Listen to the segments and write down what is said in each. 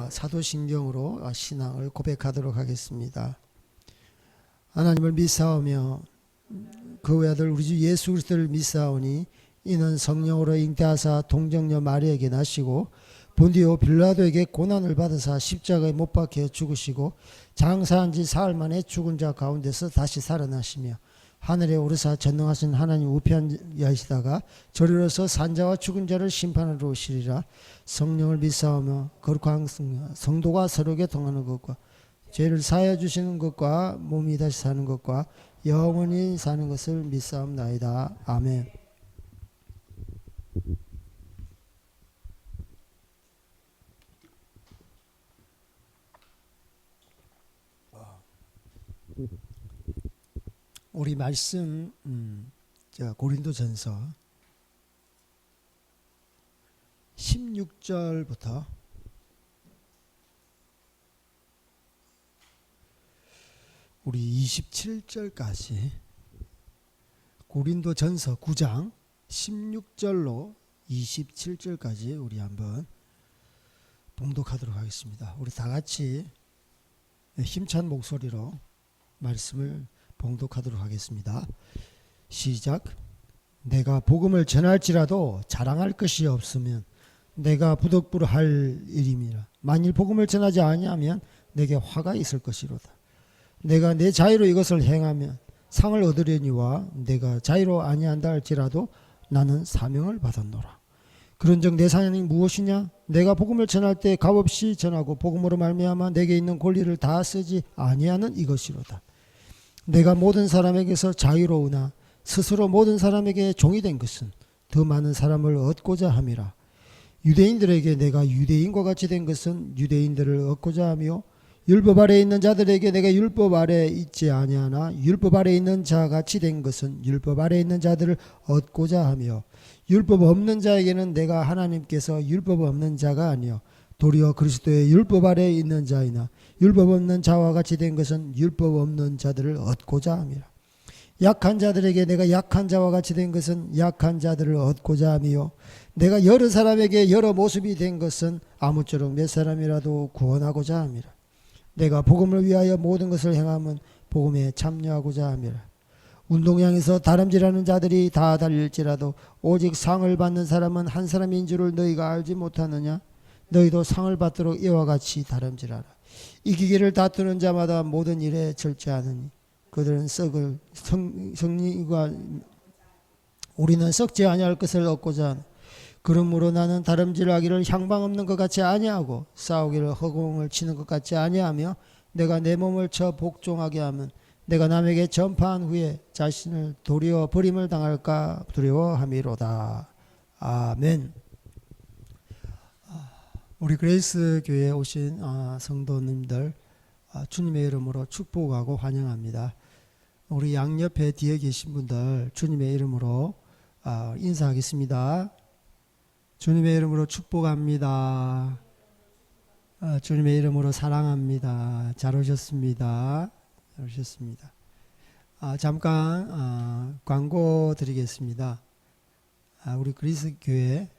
사도신경으로 신앙을 고백하도록 하겠습니다. 하나님을 믿사오며 그 외아들 우리 주 예수 그리스도를 믿사오니 이는 성령으로 잉태하사 동정녀 마리아에게 나시고 본디오 빌라도에게 고난을 받으사 십자가에 못 박혀 죽으시고 장사한 지 사흘 만에 죽은 자 가운데서 다시 살아나시며 하늘에 오르사 전능하신 하나님 우편에 계시다가 저리로서 산자와 죽은 자를 심판하러 오시리라. 성령을 믿사오며 거룩한 성도가 서로에게 통하는 것과 죄를 사하여 주시는 것과 몸이 다시 사는 것과 영원히 사는 것을 믿사옵나이다. 아멘. 우리 말씀 고린도전서 16절부터 우리 27절까지 고린도전서 9장 16절로 27절까지 우리 한번 봉독하도록 하겠습니다. 우리 다 같이 힘찬 목소리로 말씀을 봉독하도록 하겠습니다. 시작. 내가 복음을 전할지라도 자랑할 것이 없으면 내가 부득불할 일임이라. 만일 복음을 전하지 아니하면 내게 화가 있을 것이로다. 내가 내 자유로 이것을 행하면 상을 얻으려니와 내가 자유로 아니한다 할지라도 나는 사명을 받았노라. 그런즉 내 사명이 무엇이냐? 내가 복음을 전할 때 값없이 전하고 복음으로 말미암아 내게 있는 권리를 다 쓰지 아니하는 이것이로다. 내가 모든 사람에게서 자유로우나 스스로 모든 사람에게 종이 된 것은 더 많은 사람을 얻고자 함이라. 유대인들에게 내가 유대인과 같이 된 것은 유대인들을 얻고자 하며 율법 아래에 있는 자들에게 내가 율법 아래에 있지 아니하나 율법 아래에 있는 자 같이 된 것은 율법 아래에 있는 자들을 얻고자 하며 율법 없는 자에게는 내가 하나님께서 율법 없는 자가 아니요 도리어 그리스도의 율법 아래에 있는 자이나 율법 없는 자와 같이 된 것은 율법 없는 자들을 얻고자 함이라. 약한 자들에게 내가 약한 자와 같이 된 것은 약한 자들을 얻고자 하며 내가 여러 사람에게 여러 모습이 된 것은 아무쪼록 몇 사람이라도 구원하고자 함이라. 내가 복음을 위하여 모든 것을 행함은 복음에 참여하고자 함이라. 운동장에서 다름질하는 자들이 다 달릴지라도 오직 상을 받는 사람은 한 사람인 줄을 너희가 알지 못하느냐? 너희도 상을 받도록 이와 같이 다름질하라. 이기기를 다투는 자마다 모든 일에 절제하느니 그들은 썩을 성리가 우리는 썩지 아니할 것을 얻고자 하는. 그러므로 나는 다름질하기를 향방 없는 것 같이 아니하고 싸우기를 허공을 치는 것 같이 아니하며 내가 내 몸을 쳐 복종하게 하면 내가 남에게 전파한 후에 자신을 도리어 버림을 당할까 두려워함이로다. 아멘. 우리 그레이스 교회에 오신 성도님들 주님의 이름으로 축복하고 환영합니다. 우리 양옆에 뒤에 계신 분들 주님의 이름으로 인사하겠습니다. 주님의 이름으로 축복합니다. 주님의 이름으로 사랑합니다. 잘 오셨습니다. 잘 오셨습니다. 잠깐 광고 드리겠습니다. 우리 그레이스 교회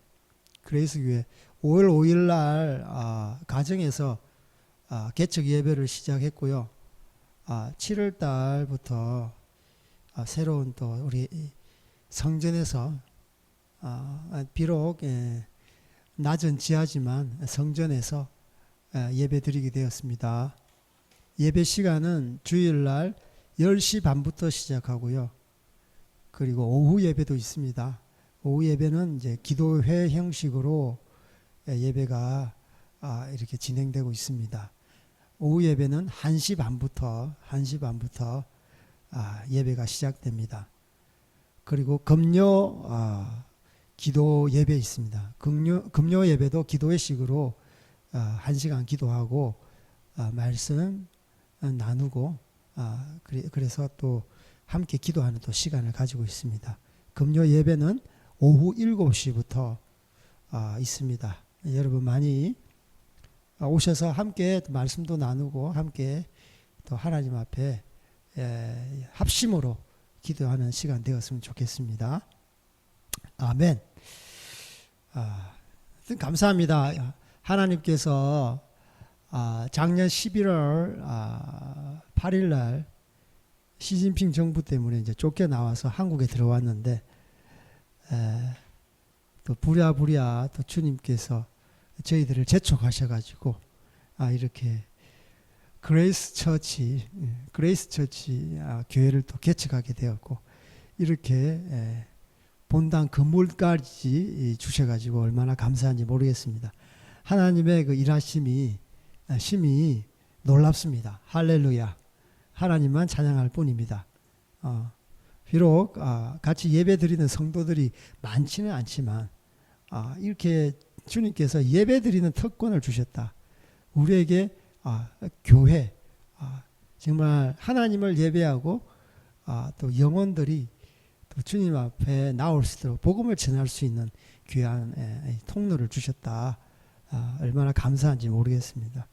5월 5일 날 가정에서 개척 예배를 시작했고요. 7월 달부터 새로운 또 우리 성전에서 비록 낮은 지하지만 성전에서 예배 드리게 되었습니다. 예배 시간은 주일날 10시 반부터 시작하고요. 그리고 오후 예배도 있습니다. 오후 예배는 이제 기도회 형식으로 예배가 이렇게 진행되고 있습니다. 오후 예배는 1시 반부터 예배가 시작됩니다. 그리고 금요 기도 예배 있습니다. 금요 예배도 기도회식으로 1시간 기도하고 말씀 나누고 그래서 또 함께 기도하는 또 시간을 가지고 있습니다. 금요 예배는 오후 7시부터 있습니다. 여러분 많이 오셔서 함께 말씀도 나누고 함께 또 하나님 앞에 합심으로 기도하는 시간 되었으면 좋겠습니다. 아멘. 감사합니다. 하나님께서 작년 11월 8일 날 시진핑 정부 때문에 이제 쫓겨나와서 한국에 들어왔는데 또 부랴부랴 또 주님께서 저희들을 재촉하셔가지고 이렇게 그레이스 처치 교회를 또 개척하게 되었고 이렇게 본당 건물까지 주셔가지고 얼마나 감사한지 모르겠습니다. 하나님의 그 일하심이 심히 놀랍습니다. 할렐루야. 하나님만 찬양할 뿐입니다. 비록 같이 예배 드리는 성도들이 많지는 않지만 이렇게 주님께서 예배 드리는 특권을 주셨다. 우리에게 교회 정말 하나님을 예배하고 또 영혼들이 또 주님 앞에 나올 수 있도록 복음을 전할 수 있는 귀한 통로를 주셨다. 얼마나 감사한지 모르겠습니다.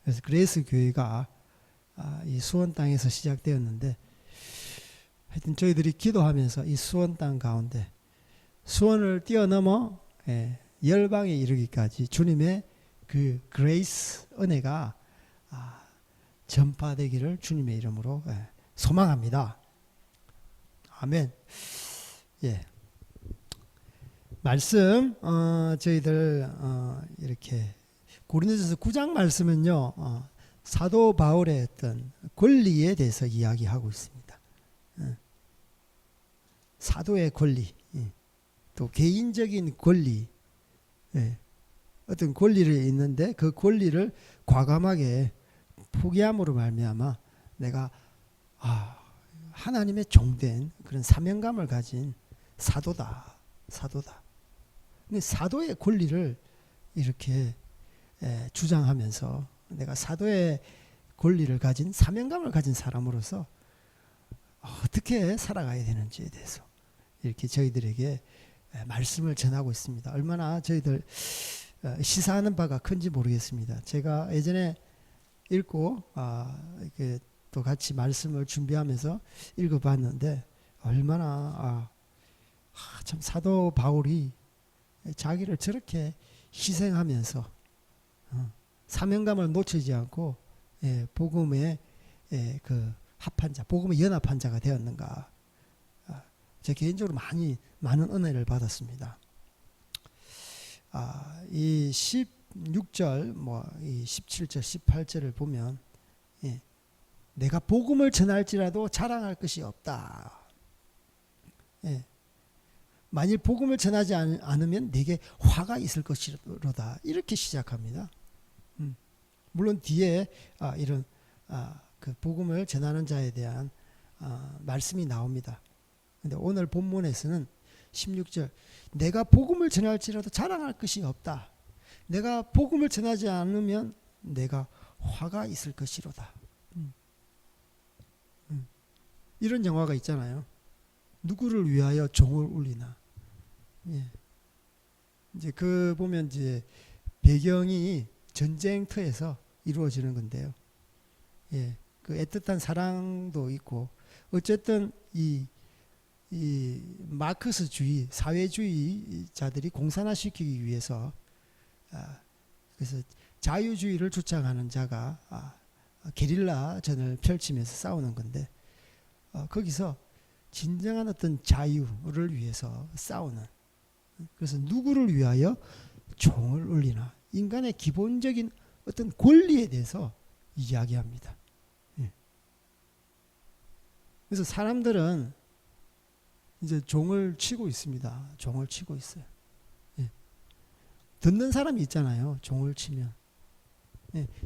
그래서 그레이스 교회가 이 수원 땅에서 시작되었는데 하여튼 저희들이 기도하면서 이 수원 땅 가운데 수원을 뛰어넘어 열방에 이르기까지 주님의 그 그레이스 은혜가 전파되기를 주님의 이름으로 소망합니다. 아멘. 예. 말씀 저희들 이렇게 고린도전서 9장 말씀은요 사도 바울의 어떤 권리에 대해서 이야기하고 있습니다. 사도의 권리, 또 개인적인 권리, 어떤 권리를 있는데 그 권리를 과감하게 포기함으로 말미암아 내가 하나님의 종된 그런 사명감을 가진 사도다. 근데 사도의 권리를 이렇게 주장하면서 내가 사도의 권리를 가진 사명감을 가진 사람으로서 어떻게 살아가야 되는지에 대해서 이렇게 저희들에게 말씀을 전하고 있습니다. 얼마나 저희들 시사하는 바가 큰지 모르겠습니다. 제가 예전에 읽고 이렇게 또 같이 말씀을 준비하면서 읽어봤는데 얼마나 참 사도 바울이 자기를 저렇게 희생하면서 사명감을 놓치지 않고 복음의 그 합한 자, 복음의 연합한 자가 되었는가. 제 개인적으로 많은 은혜를 받았습니다. 이 16절, 이 17절, 18절을 보면 내가 복음을 전할지라도 자랑할 것이 없다. 만일 복음을 전하지 않으면 내게 화가 있을 것이로다. 이렇게 시작합니다. 물론 뒤에 이런 그 복음을 전하는 자에 대한 말씀이 나옵니다. 근데 오늘 본문에서는 16절 내가 복음을 전할지라도 자랑할 것이 없다. 내가 복음을 전하지 않으면 내가 화가 있을 것이로다. 이런 영화가 있잖아요. 누구를 위하여 종을 울리나. 이제 그 보면 이제 배경이 전쟁터에서 이루어지는 건데요. 그 애틋한 사랑도 있고 어쨌든 이 마크스주의 사회주의자들이 공산화시키기 위해서 그래서 자유주의를 주장하는 자가 게릴라전을 펼치면서 싸우는 건데 거기서 진정한 어떤 자유를 위해서 싸우는 그래서 누구를 위하여 종을 울리나 인간의 기본적인 어떤 권리에 대해서 이야기합니다. 그래서 사람들은 이제 종을 치고 있습니다. 종을 치고 있어요. 듣는 사람이 있잖아요. 종을 치면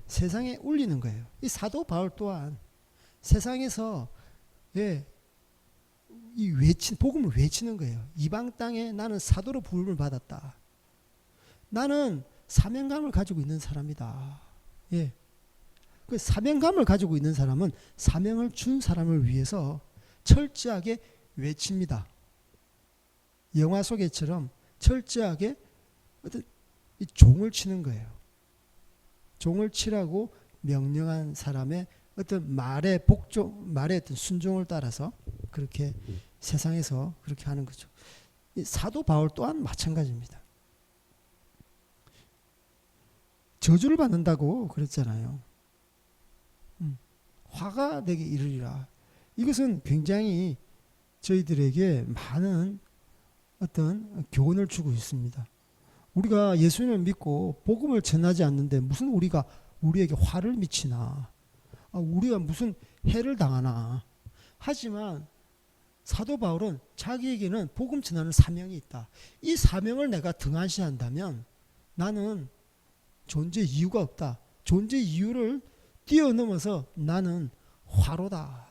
세상에 울리는 거예요. 이 사도 바울 또한 세상에서 이 복음을 외치는 거예요. 이방 땅에 나는 사도로 부름을 받았다. 나는 사명감을 가지고 있는 사람이다. 그 사명감을 가지고 있는 사람은 사명을 준 사람을 위해서 철저하게 외칩니다. 영화 속에처럼 철저하게 어떤 이 종을 치는 거예요. 종을 치라고 명령한 사람의 어떤 말의 어떤 순종을 따라서 그렇게 세상에서 그렇게 하는 거죠. 이 사도 바울 또한 마찬가지입니다. 저주를 받는다고 그랬잖아요. 화가 내게 이르리라. 이것은 굉장히 저희들에게 많은 어떤 교훈을 주고 있습니다. 우리가 예수님을 믿고 복음을 전하지 않는데 무슨 우리가 우리에게 화를 미치나, 우리가 무슨 해를 당하나. 하지만 사도 바울은 자기에게는 복음 전하는 사명이 있다. 이 사명을 내가 등한시한다면 나는 존재 이유가 없다. 존재 이유를 뛰어넘어서 나는 화로다.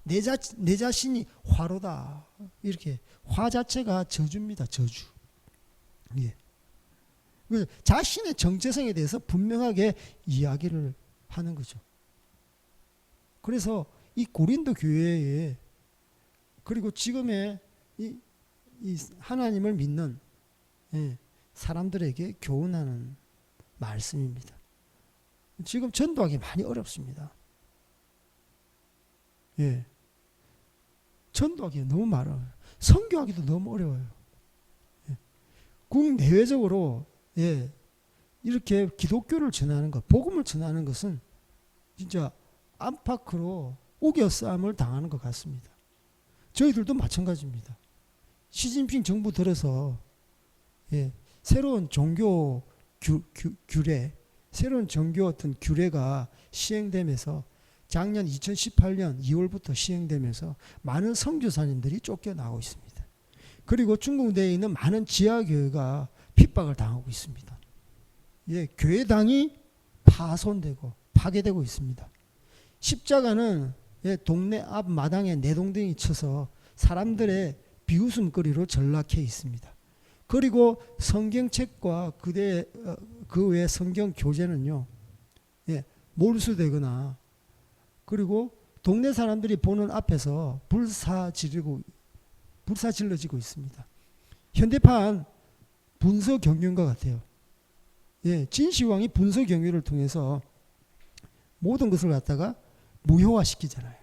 내 자신이 화로다. 이렇게 화 자체가 저주입니다. 저주. 예. 자신의 정체성에 대해서 분명하게 이야기를 하는 거죠. 그래서 이 고린도 교회에 그리고 지금의 이 하나님을 믿는 사람들에게 교훈하는 말씀입니다. 지금 전도하기 많이 어렵습니다. 예. 전도하기 너무 많아요. 선교하기도 너무 어려워요. 예. 국내외적으로 이렇게 기독교를 전하는 것, 복음을 전하는 것은 진짜 안팎으로 우겨싸움을 당하는 것 같습니다. 저희들도 마찬가지입니다. 시진핑 정부 들어서 새로운 종교 규례, 새로운 종교 어떤 규례가 시행되면서 작년 2018년 2월부터 시행되면서 많은 선교사님들이 쫓겨나고 있습니다. 그리고 중국 내에 있는 많은 지하교회가 핍박을 당하고 있습니다. 교회당이 파손되고 파괴되고 있습니다. 십자가는 동네 앞 마당에 내동댕이 쳐서 사람들의 비웃음거리로 전락해 있습니다. 그리고 성경책과 그 외 성경 교재는요, 몰수되거나 그리고 동네 사람들이 보는 앞에서 불사질러지고 있습니다. 현대판 분서 경륜과 같아요. 진시황이 분서 경륜을 통해서 모든 것을 갖다가 무효화시키잖아요.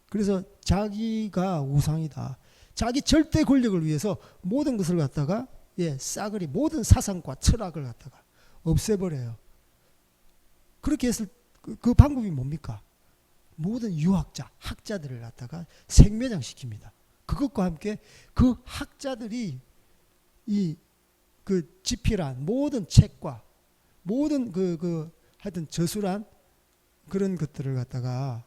그래서 자기가 우상이다. 자기 절대 권력을 위해서 모든 것을 갖다가 싸그리 모든 사상과 철학을 갖다가 없애버려요. 그렇게 했을 그 방법이 뭡니까? 모든 유학자, 학자들을 갖다가 생매장시킵니다. 그것과 함께 그 학자들이 그 집필한 모든 책과 모든 하여튼 저술한 그런 것들을 갖다가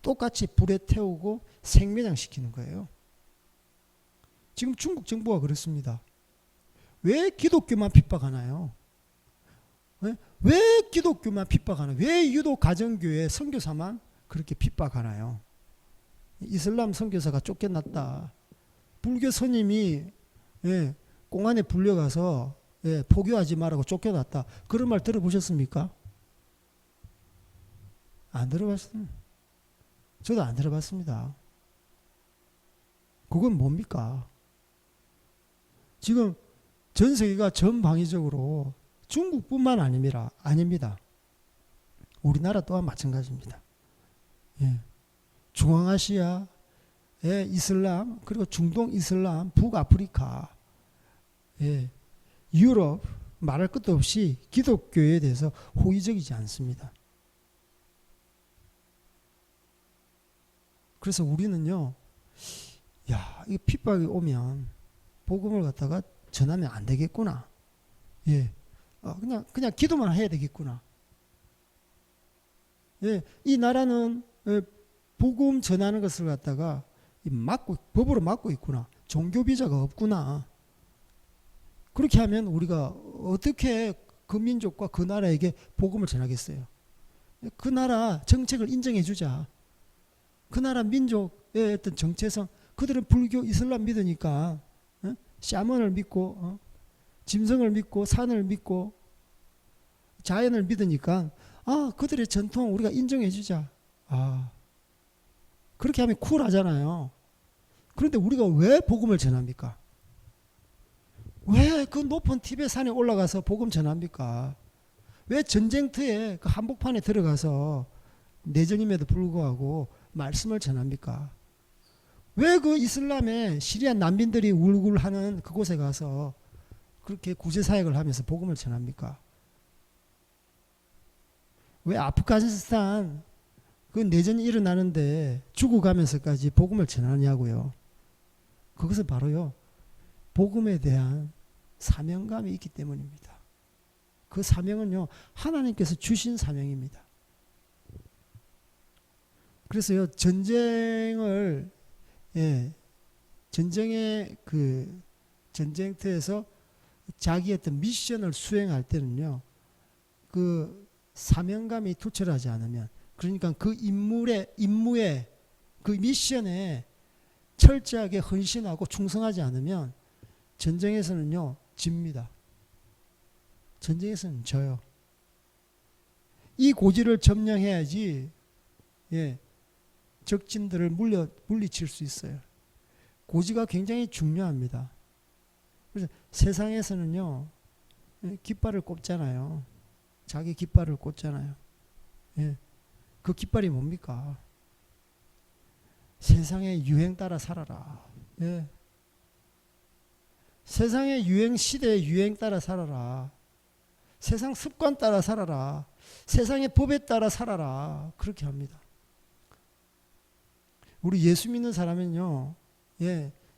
똑같이 불에 태우고 생매장시키는 거예요. 지금 중국 정부가 그렇습니다. 왜 기독교만 핍박하나요? 왜 기독교만 핍박하나요? 왜 유독 가정교회 선교사만 그렇게 핍박하나요? 이슬람 선교사가 쫓겨났다. 불교 스님이 공안에 불려가서 포교하지 말라고 쫓겨났다. 그런 말 들어보셨습니까? 안 들어봤어요. 저도 안 들어봤습니다. 그건 뭡니까? 지금 전 세계가 전방위적으로 중국뿐만 아닙니다. 우리나라 또한 마찬가지입니다. 중앙아시아, 이슬람, 그리고 중동 이슬람, 북아프리카, 유럽, 말할 것도 없이 기독교에 대해서 호의적이지 않습니다. 그래서 우리는요, 이 핍박이 오면 복음을 갖다가 전하면 안 되겠구나. 그냥 기도만 해야 되겠구나. 이 나라는 복음 전하는 것을 갖다가 법으로 막고 있구나. 종교 비자가 없구나. 그렇게 하면 우리가 어떻게 그 민족과 그 나라에게 복음을 전하겠어요? 그 나라 정책을 인정해 주자. 그 나라 민족의 어떤 정체성, 그들은 불교, 이슬람 믿으니까 샤먼을 믿고 짐승을 믿고 산을 믿고 자연을 믿으니까 그들의 전통 우리가 인정해 주자. 그렇게 하면 쿨하잖아요. 그런데 우리가 왜 복음을 전합니까? 왜 그 높은 티베트 산에 올라가서 복음 전합니까? 왜 전쟁터에 그 한복판에 들어가서 내전임에도 불구하고 말씀을 전합니까? 왜 그 이슬람의 시리아 난민들이 울굴하는 그곳에 가서 그렇게 구제 사역을 하면서 복음을 전합니까? 왜 아프가니스탄 그 내전이 일어나는데 죽어가면서까지 복음을 전하냐고요. 그것은 바로요, 복음에 대한 사명감이 있기 때문입니다. 그 사명은요, 하나님께서 주신 사명입니다. 그래서요, 전쟁의 그 전쟁터에서 자기 어떤 미션을 수행할 때는요, 그 사명감이 투철하지 않으면, 그러니까 그 임무에 그 미션에 철저하게 헌신하고 충성하지 않으면 전쟁에서는요, 집니다. 전쟁에서는 져요. 이 고지를 점령해야지 적진들을 물리칠 수 있어요. 고지가 굉장히 중요합니다. 그래서 세상에서는요, 깃발을 꼽잖아요. 자기 깃발을 꽂잖아요. 그 깃발이 뭡니까? 세상의 유행 따라 살아라. 세상의 유행, 시대의 유행 따라 살아라. 세상 습관 따라 살아라. 세상의 법에 따라 살아라. 그렇게 합니다. 우리 예수 믿는 사람은요,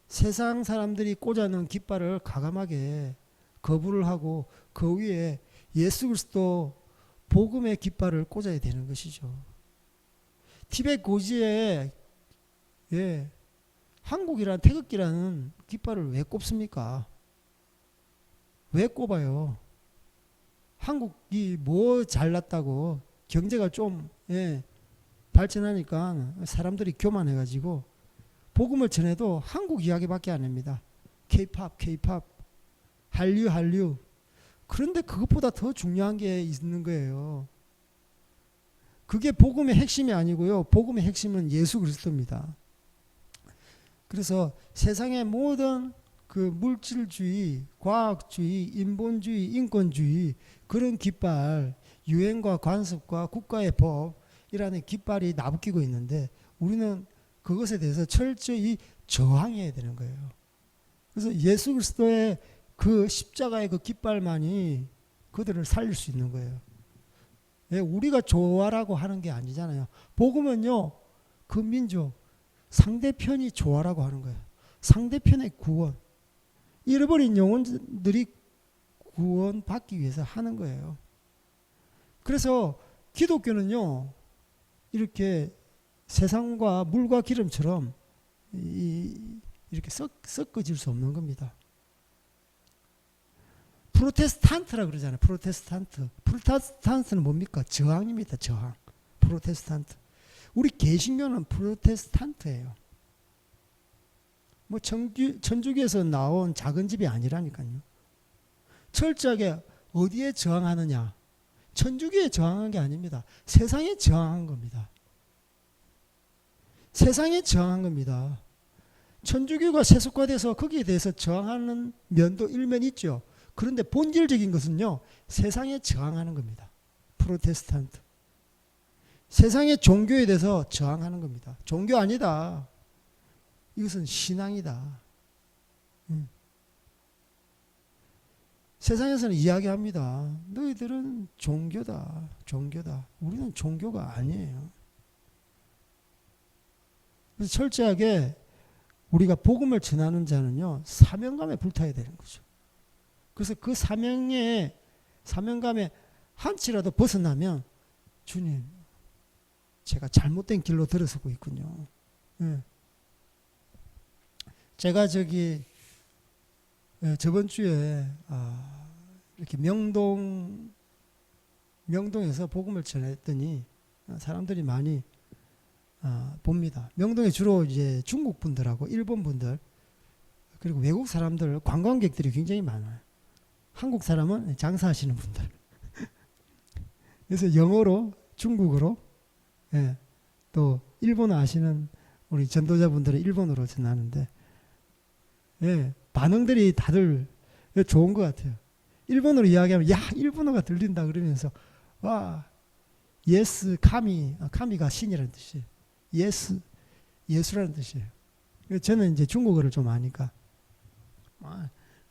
세상 사람들이 꽂아놓은 깃발을 과감하게 거부를 하고 그 위에 예수 그리스도 복음의 깃발을 꽂아야 되는 것이죠. 티벳 고지에 한국이란 태극기라는 깃발을 왜 꼽습니까? 왜 꼽아요? 한국이 뭐 잘났다고 경제가 좀 발전하니까 사람들이 교만해가지고 복음을 전해도 한국 이야기밖에 안 합니다. K-팝, 한류. 그런데 그것보다 더 중요한 게 있는 거예요. 그게 복음의 핵심이 아니고요. 복음의 핵심은 예수 그리스도입니다. 그래서 세상의 모든 그 물질주의, 과학주의, 인본주의, 인권주의 그런 깃발, 유행과 관습과 국가의 법이라는 깃발이 나부끼고 있는데 우리는 그것에 대해서 철저히 저항해야 되는 거예요. 그래서 예수 그리스도의 그 십자가의 그 깃발만이 그들을 살릴 수 있는 거예요. 우리가 좋아라고 하는 게 아니잖아요. 복음은요, 그 민족, 상대편이 좋아라고 하는 거예요. 상대편의 구원. 잃어버린 영혼들이 구원받기 위해서 하는 거예요. 그래서 기독교는요, 이렇게 세상과 물과 기름처럼 이렇게 섞어질 수 없는 겁니다. 프로테스탄트라 그러잖아요. 프로테스탄트는 뭡니까? 저항입니다. 저항. 프로테스탄트. 우리 개신교는 프로테스탄트예요. 뭐 천주교에서 나온 작은 집이 아니라니까요. 철저하게 어디에 저항하느냐? 천주교에 저항한 게 아닙니다. 세상에 저항한 겁니다. 세상에 저항한 겁니다. 천주교가 세속화돼서 거기에 대해서 저항하는 면도 일면 있죠. 그런데 본질적인 것은요, 세상에 저항하는 겁니다. 프로테스탄트. 세상의 종교에 대해서 저항하는 겁니다. 종교 아니다. 이것은 신앙이다. 세상에서는 이야기합니다. 너희들은 종교다. 종교다. 우리는 종교가 아니에요. 그래서 철저하게 우리가 복음을 전하는 자는요, 사명감에 불타야 되는 거죠. 그래서 그 사명감에 한치라도 벗어나면 주님, 제가 잘못된 길로 들어서고 있군요. 제가 저번 주에 이렇게 명동에서 복음을 전했더니 사람들이 많이 봅니다. 명동에 주로 이제 중국 분들하고 일본 분들 그리고 외국 사람들 관광객들이 굉장히 많아요. 한국 사람은 장사하시는 분들. 그래서 영어로 중국어로 또 일본어 아시는 우리 전도자분들은 일본어로 전하는데 반응들이 다들 좋은 것 같아요. 일본어로 이야기하면 야 일본어가 들린다 그러면서 와 예스 카미가 신이라는 뜻이에요. 예스 예수라는 뜻이에요. 저는 이제 중국어를 좀 아니까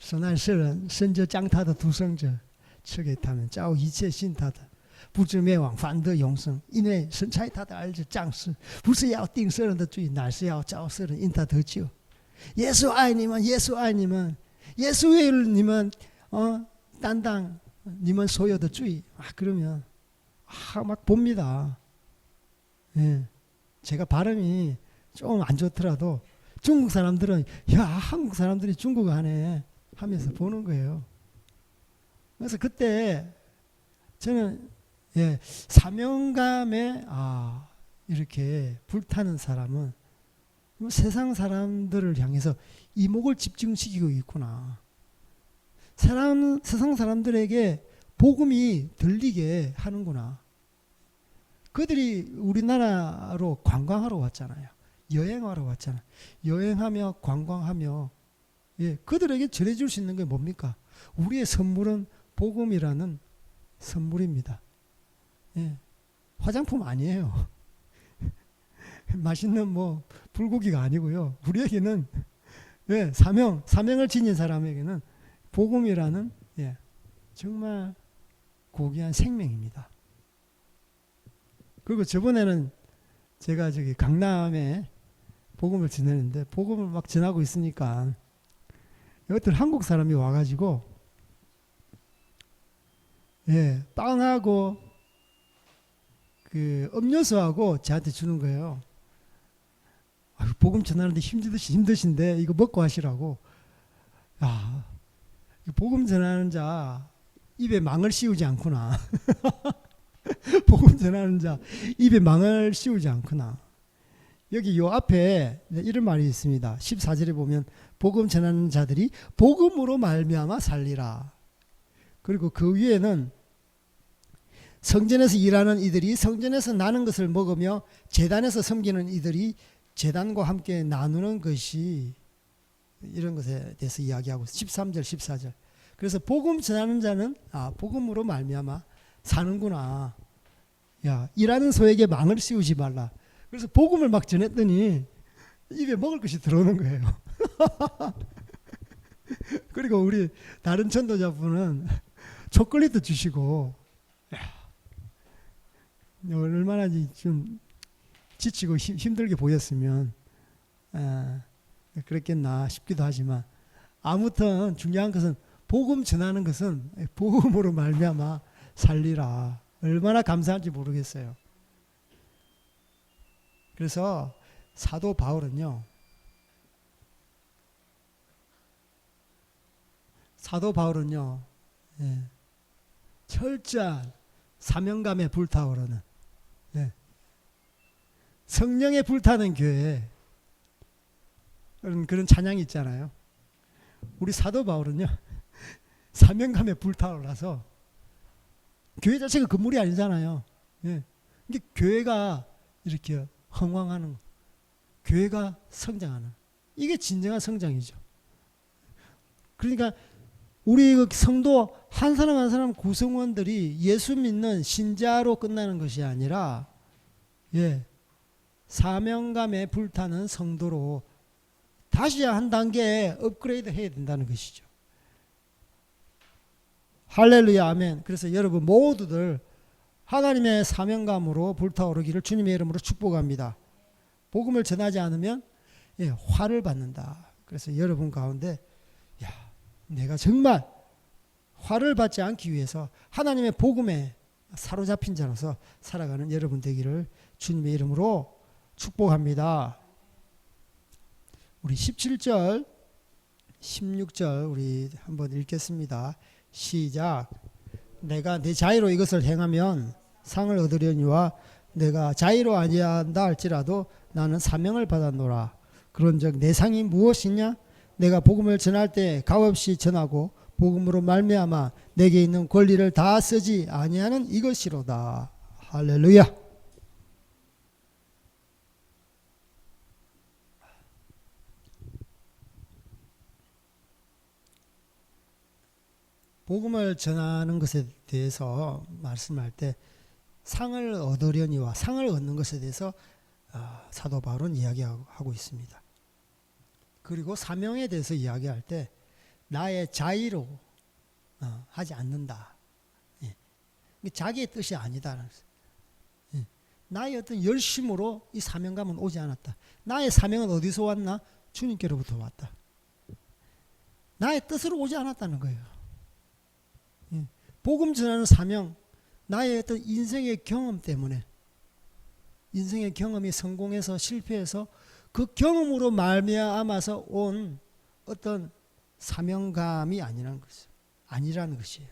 受难世人身着将他的独生者赐给他们，叫一切信他的不至灭亡，反得永生。因为神差他的儿子降世，不是要定世人的罪，乃是要叫世人因他得救。耶稣爱你们，耶稣爱你们，耶稣为你们担当你们所有的罪。그러면 막 봅니다. 예, 제가 발음이 좀 안 좋더라도 중국 사람들은 야, 한국 사람들이 중국어 하네 하면서 보는 거예요. 그래서 그때 저는 사명감에 이렇게 불타는 사람은 세상 사람들을 향해서 이목을 집중시키고 있구나. 세상 사람들에게 복음이 들리게 하는구나. 그들이 우리나라로 관광하러 왔잖아요. 여행하러 왔잖아요. 여행하며 관광하며 그들에게 전해줄 수 있는 게 뭡니까? 우리의 선물은 복음이라는 선물입니다. 화장품 아니에요. 맛있는 불고기가 아니고요. 우리에게는 사명을 지닌 사람에게는 복음이라는 정말 고귀한 생명입니다. 그리고 저번에는 제가 저기 강남에 복음을 전했는데 복음을 막 전하고 있으니까 어떤 한국 사람이 와가지고 빵하고 그 음료수하고 저한테 주는 거예요. 복음 전하는데 힘드신데 이거 먹고 하시라고. 복음 전하는 자 입에 망을 씌우지 않구나. 복음 전하는 자 입에 망을 씌우지 않구나. 여기 요 앞에 이런 말이 있습니다. 14절에 보면 복음 전하는 자들이 복음으로 말미암아 살리라. 그리고 그 위에는 성전에서 일하는 이들이 성전에서 나는 것을 먹으며 제단에서 섬기는 이들이 제단과 함께 나누는 것이, 이런 것에 대해서 이야기하고 있어요. 13절 14절. 그래서 복음 전하는 자는 복음으로 말미암아 사는구나. 야, 일하는 소에게 망을 씌우지 말라. 그래서 복음을 막 전했더니 입에 먹을 것이 들어오는 거예요. 그리고 우리 다른 전도자분은 초콜릿도 주시고, 얼마나 좀 지치고 힘들게 보였으면 그랬겠나 싶기도 하지만, 아무튼 중요한 것은 복음 전하는 것은 복음으로 말미암아 살리라. 얼마나 감사한지 모르겠어요. 그래서 사도 바울은요, 철저한 사명감에 불타오르는, 성령에 불타는 교회, 그런 찬양이 있잖아요. 우리 사도 바울은요, 사명감에 불타올라서, 교회 자체가 건물이 아니잖아요. 이게 교회가 이렇게 흥왕하는, 교회가 성장하는, 이게 진정한 성장이죠. 그러니까 우리 성도 한 사람 한 사람 구성원들이 예수 믿는 신자로 끝나는 것이 아니라 사명감에 불타는 성도로 다시 한 단계 업그레이드 해야 된다는 것이죠. 할렐루야, 아멘. 그래서 여러분 모두들 하나님의 사명감으로 불타오르기를 주님의 이름으로 축복합니다. 복음을 전하지 않으면 화를 받는다. 그래서 여러분 가운데 내가 정말 화를 받지 않기 위해서 하나님의 복음에 사로잡힌 자로서 살아가는 여러분 되기를 주님의 이름으로 축복합니다. 우리 17절 16절 우리 한번 읽겠습니다. 시작. 내가 내 자의로 이것을 행하면 상을 얻으려니와 내가 자의로 아니한다 할지라도 나는 사명을 받았노라. 그런즉 내 상이 무엇이냐? 내가 복음을 전할 때 값없이 전하고 복음으로 말미암아 내게 있는 권리를 다 쓰지 아니하는 이것이로다. 할렐루야. 복음을 전하는 것에 대해서 말씀할 때 상을 얻으려니와 상을 얻는 것에 대해서 사도 바울은 이야기하고 있습니다. 그리고 사명에 대해서 이야기할 때 나의 자의로 하지 않는다. 예. 자기의 뜻이 아니다. 예. 나의 어떤 열심으로 이 사명감은 오지 않았다. 나의 사명은 어디서 왔나? 주님께로부터 왔다. 나의 뜻으로 오지 않았다는 거예요. 예. 복음 전하는 사명, 나의 어떤 인생의 경험 때문에, 인생의 경험이 성공해서 실패해서 그 경험으로 말미암아서 온 어떤 사명감이 아니라는 것이에요.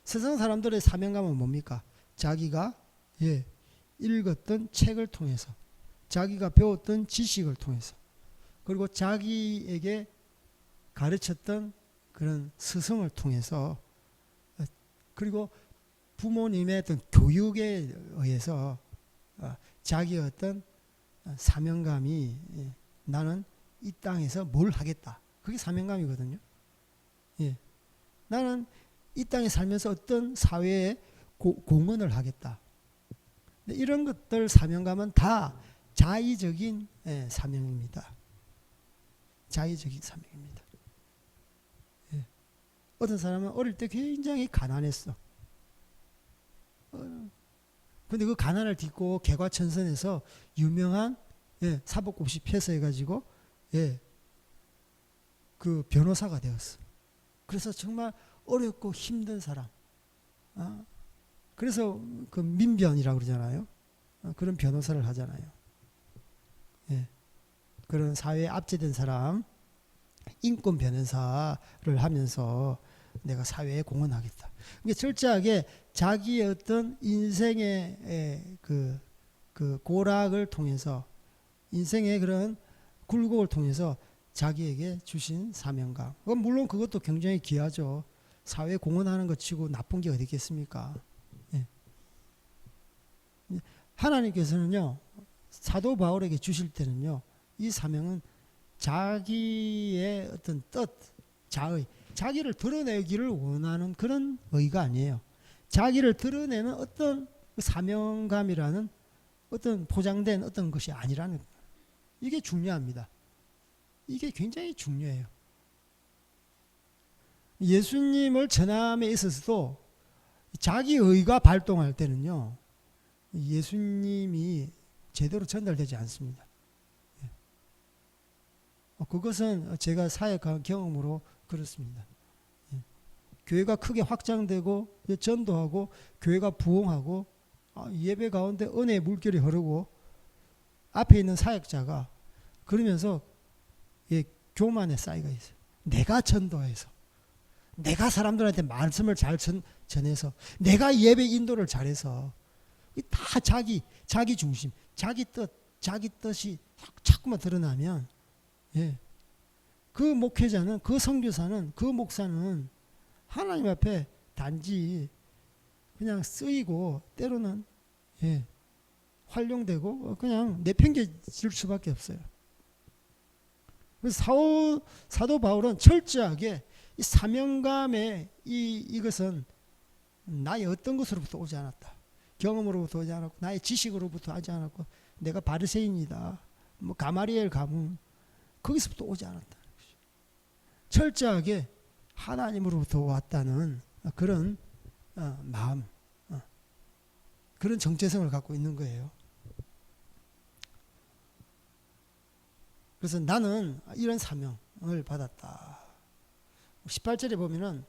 세상 사람들의 사명감은 뭡니까? 자기가 읽었던 책을 통해서, 자기가 배웠던 지식을 통해서, 그리고 자기에게 가르쳤던 그런 스승을 통해서, 그리고 부모님의 어떤 교육에 의해서 자기의 어떤 사명감이, 나는 이 땅에서 뭘 하겠다. 그게 사명감이거든요. 예. 나는 이 땅에 살면서 어떤 사회에 공헌을 하겠다. 이런 것들 사명감은 다 자의적인 사명입니다. 자의적인 사명입니다. 예. 어떤 사람은 어릴 때 굉장히 가난했어. 근데 그 가난을 딛고 개과천선해서 유명한 사법고시 패스해가지고 그 변호사가 되었어. 그래서 정말 어렵고 힘든 사람. 그래서 그 민변이라고 그러잖아요. 그런 변호사를 하잖아요. 예. 그런 사회에 압제된 사람, 인권 변호사를 하면서 내가 사회에 공헌하겠다. 그러니까 철저하게 자기의 어떤 인생의 그 고락을 통해서, 인생의 그런 굴곡을 통해서 자기에게 주신 사명감. 물론 그것도 굉장히 귀하죠. 사회에 공헌하는 것 치고 나쁜 게 어디 있겠습니까? 예. 하나님께서는요, 사도 바울에게 주실 때는요, 이 사명은 자기의 어떤 뜻, 자의, 자기를 드러내기를 원하는 그런 의가 아니에요. 자기를 드러내는 어떤 사명감이라는 어떤 포장된 어떤 것이 아니라는 거예요. 이게 중요합니다. 이게 굉장히 중요해요. 예수님을 전함에 있어서도 자기 의가 발동할 때는요, 예수님이 제대로 전달되지 않습니다. 그것은 제가 사역한 경험으로 그렇습니다. 교회가 크게 확장되고 전도하고 교회가 부흥하고 예배 가운데 은혜의 물결이 흐르고 앞에 있는 사역자가 그러면서 교만의 싸이가 있어요. 내가 전도해서, 내가 사람들한테 말씀을 잘 전해서, 내가 예배 인도를 잘해서, 다 자기 중심, 자기 뜻이 자꾸만 드러나면, 그 목회자는, 그 선교사는, 그 목사는 하나님 앞에 단지 그냥 쓰이고 때로는 활용되고 그냥 내팽개칠 수밖에 없어요. 그래서 사도 바울은 철저하게 이 사명감의 이것은 나의 어떤 것으로부터 오지 않았다. 경험으로부터 오지 않았고, 나의 지식으로부터 오지 않았고, 내가 바리새인이다, 뭐 가마리엘 가문, 거기서부터 오지 않았다. 철저하게 하나님으로부터 왔다는 그런 마음, 그런 정체성을 갖고 있는 거예요. 그래서 나는 이런 사명을 받았다. 18절에 보면은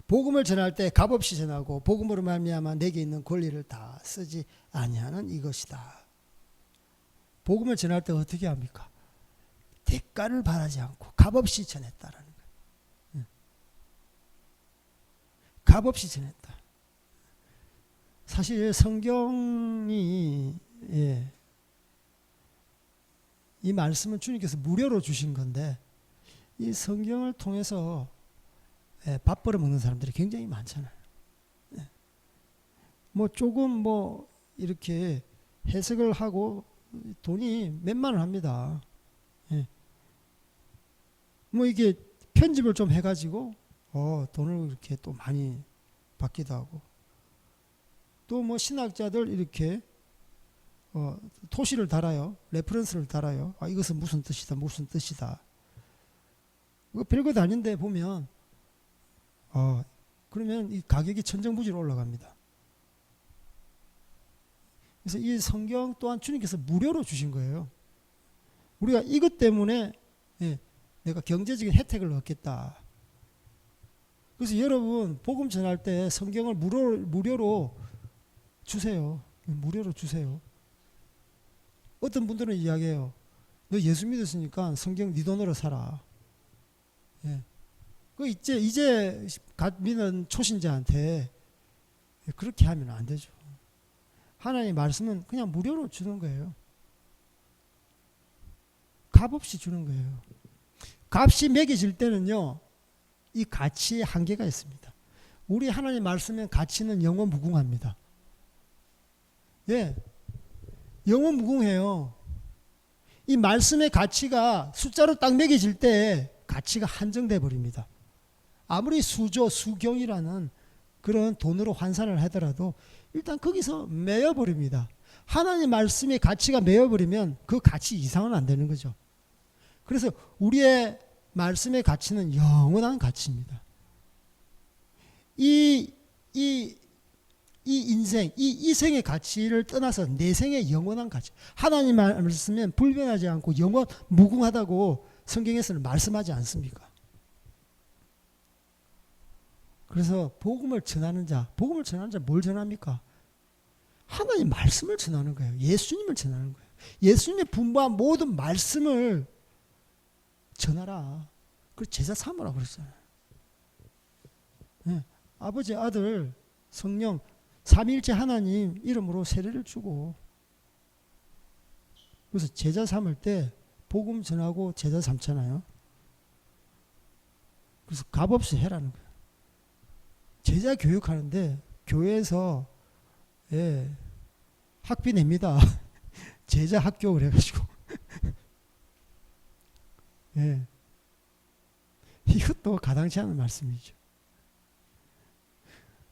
복음을 전할 때 값없이 전하고 복음으로 말미암아 내게 있는 권리를 다 쓰지 아니하는 이것이다. 복음을 전할 때 어떻게 합니까? 대가를 바라지 않고 값없이 전했다라는 거예요. 값없이 전했다. 사실 성경이 이 말씀은 주님께서 무료로 주신 건데, 이 성경을 통해서 밥 벌어 먹는 사람들이 굉장히 많잖아요. 뭐 조금 이렇게 해석을 하고 돈이 몇만 원 합니다. 뭐 이게 편집을 좀 해가지고 돈을 이렇게 또 많이 받기도 하고, 또 뭐 신학자들 이렇게 토시를 달아요. 레퍼런스를 달아요. 이것은 무슨 뜻이다, 무슨 뜻이다. 별것 아닌데 보면 그러면 이 가격이 천정부지로 올라갑니다. 그래서 이 성경 또한 주님께서 무료로 주신 거예요. 우리가 이것 때문에 내가 경제적인 혜택을 얻겠다. 그래서 여러분 복음 전할 때 성경을 무료로 주세요. 무료로 주세요. 어떤 분들은 이야기해요. 너 예수 믿었으니까 성경 네 돈으로 사라. 그 이제 갓 믿는 초신자한테 그렇게 하면 안 되죠. 하나님 말씀은 그냥 무료로 주는 거예요. 값 없이 주는 거예요. 값이 매겨질 때는요, 이 가치에 한계가 있습니다. 우리 하나님 말씀의 가치는 영원 무궁합니다. 영원 무궁해요. 이 말씀의 가치가 숫자로 딱 매겨질 때 가치가 한정돼 버립니다. 아무리 수조, 수경이라는 그런 돈으로 환산을 하더라도 일단 거기서 매여버립니다. 하나님 말씀의 가치가 매여버리면 그 가치 이상은 안 되는 거죠. 그래서 우리의 말씀의 가치는 영원한 가치입니다. 이 인생, 이 이생의 가치를 떠나서 내생의 영원한 가치. 하나님 말씀은 불변하지 않고 영원 무궁하다고 성경에서는 말씀하지 않습니까? 그래서 복음을 전하는 자 뭘 전합니까? 하나님 말씀을 전하는 거예요. 예수님을 전하는 거예요. 예수님의 분부한 모든 말씀을 전하라. 그래서 제자 삼으라 그랬잖아요. 아버지, 아들, 성령, 삼위일체 하나님 이름으로 세례를 주고, 그래서 제자 삼을 때 복음 전하고 제자 삼잖아요. 그래서 값없이 해라는 거예요. 제자 교육하는데 교회에서 학비 냅니다. 제자 학교 그래가지고 이것도 가당치 않은 말씀이죠.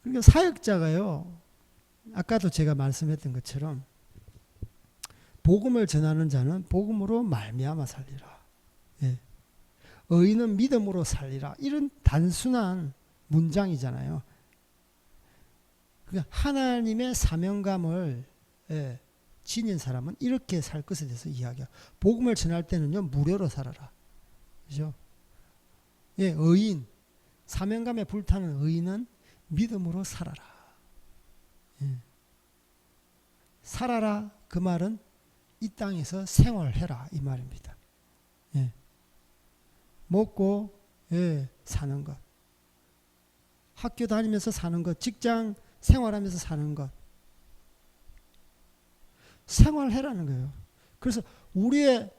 그러니까 사역자가요, 아까도 제가 말씀했던 것처럼 복음을 전하는 자는 복음으로 말미암아 살리라. 의인은 믿음으로 살리라. 이런 단순한 문장이잖아요. 그러니까 하나님의 사명감을 지닌 사람은 이렇게 살 것에 대해서 이야기해요. 복음을 전할 때는요, 무료로 살아라. 그죠? 의인, 사명감에 불타는 의인은 믿음으로 살아라. 살아라, 그 말은 이 땅에서 생활해라 이 말입니다. 먹고 사는 것, 학교 다니면서 사는 것, 직장 생활하면서 사는 것, 생활해라는 거예요. 그래서 우리의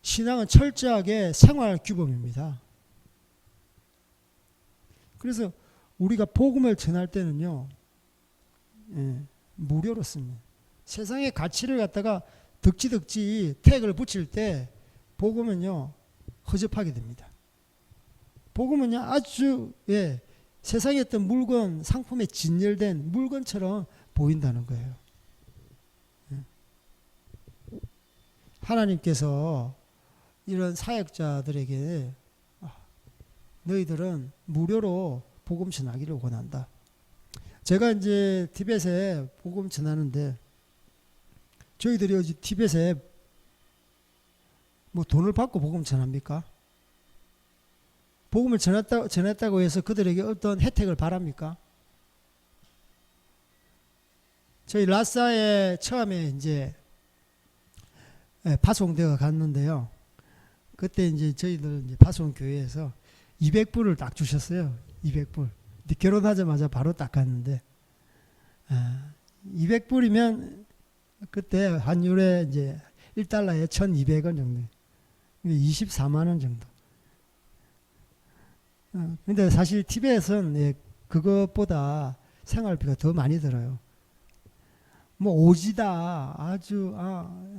신앙은 철저하게 생활 규범입니다. 그래서 우리가 복음을 전할 때는요, 무료로 씁니다. 세상의 가치를 갖다가 덕지덕지 태그를 붙일 때 복음은요, 허접하게 됩니다. 복음은요, 아주 세상에 어떤 물건, 상품에 진열된 물건처럼 보인다는 거예요. 하나님께서 이런 사역자들에게 너희들은 무료로 복음 전하기를 원한다. 제가 이제 티벳에 복음 전하는데, 저희들이 어디 티벳에 뭐 돈을 받고 복음 전합니까? 복음을 전했다고 해서 그들에게 어떤 혜택을 바랍니까? 저희 라사에 처음에 이제 파송되어 갔는데요. 그때 이제 저희들 이제 파송교회에서 200불을 딱 주셨어요. 200불. 결혼하자마자 바로 딱 갔는데, 200불이면 그때 환율에 이제 1달러에 1,200원 정도. 24만 원 정도. 근데 사실 티벳은 그것보다 생활비가 더 많이 들어요. 뭐 오지다, 아주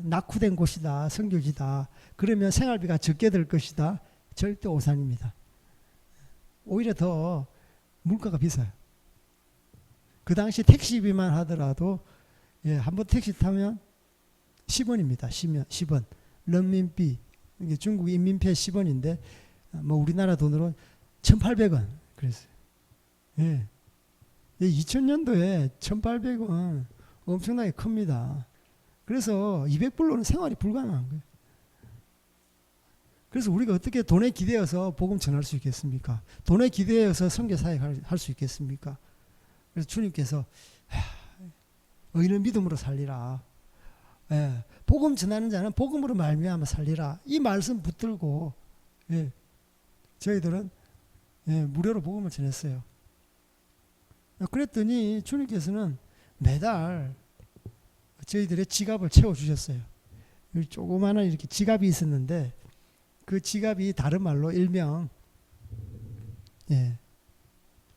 낙후된 곳이다, 성교지다, 그러면 생활비가 적게 들 것이다. 절대 오산입니다. 오히려 더 물가가 비싸요. 그 당시 택시비만 하더라도 한번 택시 타면 10원입니다. 10원. 런민비, 이게 중국 인민폐 10원인데 뭐 우리나라 돈으로 1,800원 그랬어요. 예. 2000년도에 1,800원 엄청나게 큽니다. 그래서 200불로는 생활이 불가능한 거예요. 그래서 우리가 어떻게 돈에 기대어서 복음 전할 수 있겠습니까? 돈에 기대어서 선교 사역 할 수 있겠습니까? 그래서 주님께서 의인은 믿음으로 살리라. 예, 복음 전하는 자는 복음으로 말미암아 살리라. 이 말씀 붙들고 예, 저희들은 무료로 복음을 전했어요. 그랬더니 주님께서는 매달 저희들의 지갑을 채워주셨어요. 조그마한 이렇게 지갑이 있었는데 그 지갑이 다른 말로 일명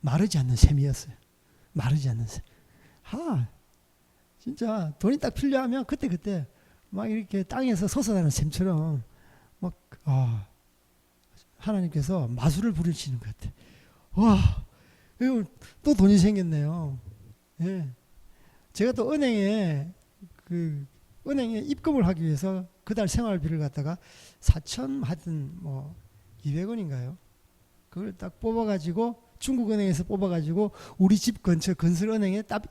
마르지 않는 셈이었어요. 마르지 않는 셈. 진짜 돈이 딱 필요하면 그때 막 이렇게 땅에서 솟아나는 셈처럼 막 하나님께서 마술을 부리시는 것 같아. 와, 또 돈이 생겼네요. 예. 제가 또 은행에 입금을 하기 위해서 그달 생활비를 갖다가 4천 하여튼 뭐 200원인가요? 그걸 딱 뽑아가지고 중국은행에서 뽑아가지고 우리 집 근처 건설은행에 딱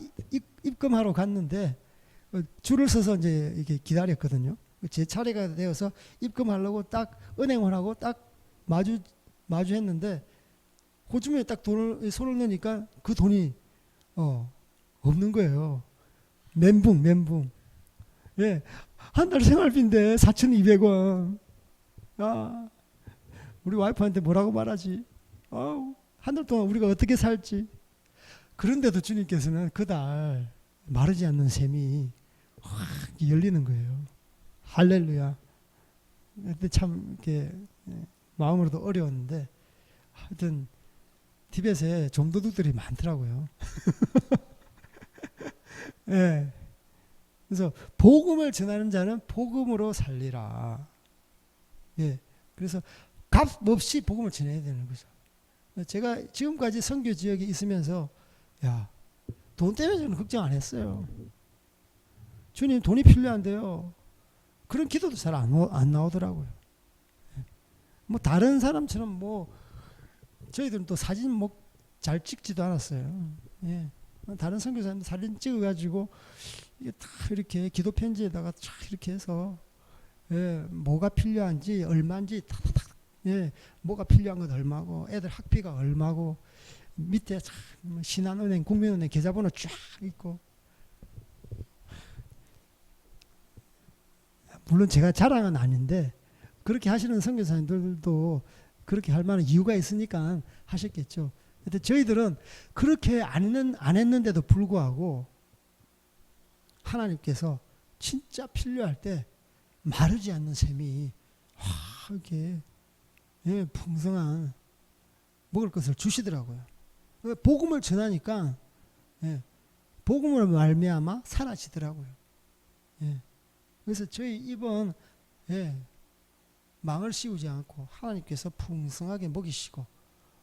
입금하러 갔는데 줄을 서서 이제 이렇게 기다렸거든요. 제 차례가 되어서 입금하려고 딱 은행원하고 딱 마주했는데 호주머니에 딱 손을 넣으니까 그 돈이 없는 거예요. 멘붕. 예, 한 달 생활비인데 4,200원. 우리 와이프한테 뭐라고 말하지? 한 달 동안 우리가 어떻게 살지? 그런데도 주님께서는 그달 마르지 않는 샘이 확 열리는 거예요. 할렐루야. 그때 참 이렇게 마음으로도 어려웠는데 하여튼 티벳에 좀도둑들이 많더라고요. 예. 그래서 복음을 전하는 자는 복음으로 살리라. 예. 그래서 값 없이 복음을 전해야 되는 거죠. 제가 지금까지 선교 지역에 있으면서 돈 때문에 저는 걱정 안 했어요. 주님 돈이 필요한데요. 그런 기도도 잘 안 나오더라고요. 뭐 다른 사람처럼 뭐 저희들은 또 사진 뭐 잘 찍지도 않았어요. 예. 다른 선교사님들 사진 찍어가지고 이게 다 이렇게 기도 편지에다가 쫙 이렇게 해서 뭐가 필요한지 얼마인지 탁탁 뭐가 필요한 것 얼마고 애들 학비가 얼마고 밑에 신한은행, 국민은행 계좌번호 쫙 있고 물론 제가 자랑은 아닌데 그렇게 하시는 선교사님들도 그렇게 할 만한 이유가 있으니까 하셨겠죠. 근데 저희들은 그렇게 안 했는데도 불구하고 하나님께서 진짜 필요할 때 마르지 않는 셈이 이렇게 풍성한 먹을 것을 주시더라고요. 복음을 전하니까 복음을 말미암아 사라지더라고요. 그래서 저희 이번 망을 씌우지 않고 하나님께서 풍성하게 먹이시고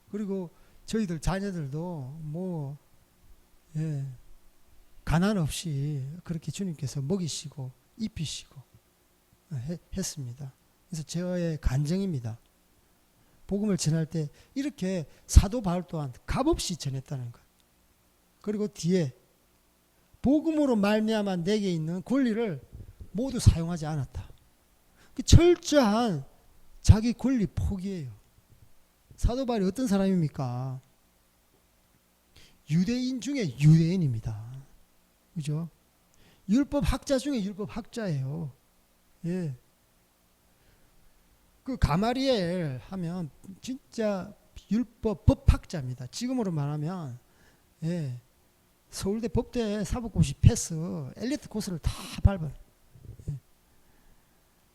그리고 저희들 자녀들도 뭐 가난 없이 그렇게 주님께서 먹이시고 입히시고 했습니다. 그래서 저의 간증입니다. 복음을 전할 때 이렇게 사도 바울 또한 값없이 전했다는 것. 그리고 뒤에 복음으로 말미암아 내게 있는 권리를 모두 사용하지 않았다. 그 철저한 자기 권리 포기예요. 사도 바울이 어떤 사람입니까? 유대인 중에 유대인입니다. 그죠? 율법 학자 중에 율법 학자예요. 예. 그 가마리엘 하면 진짜 율법 법학자입니다. 지금으로 말하면 서울대 법대 사법고시 패스 엘리트 코스를 다 밟은.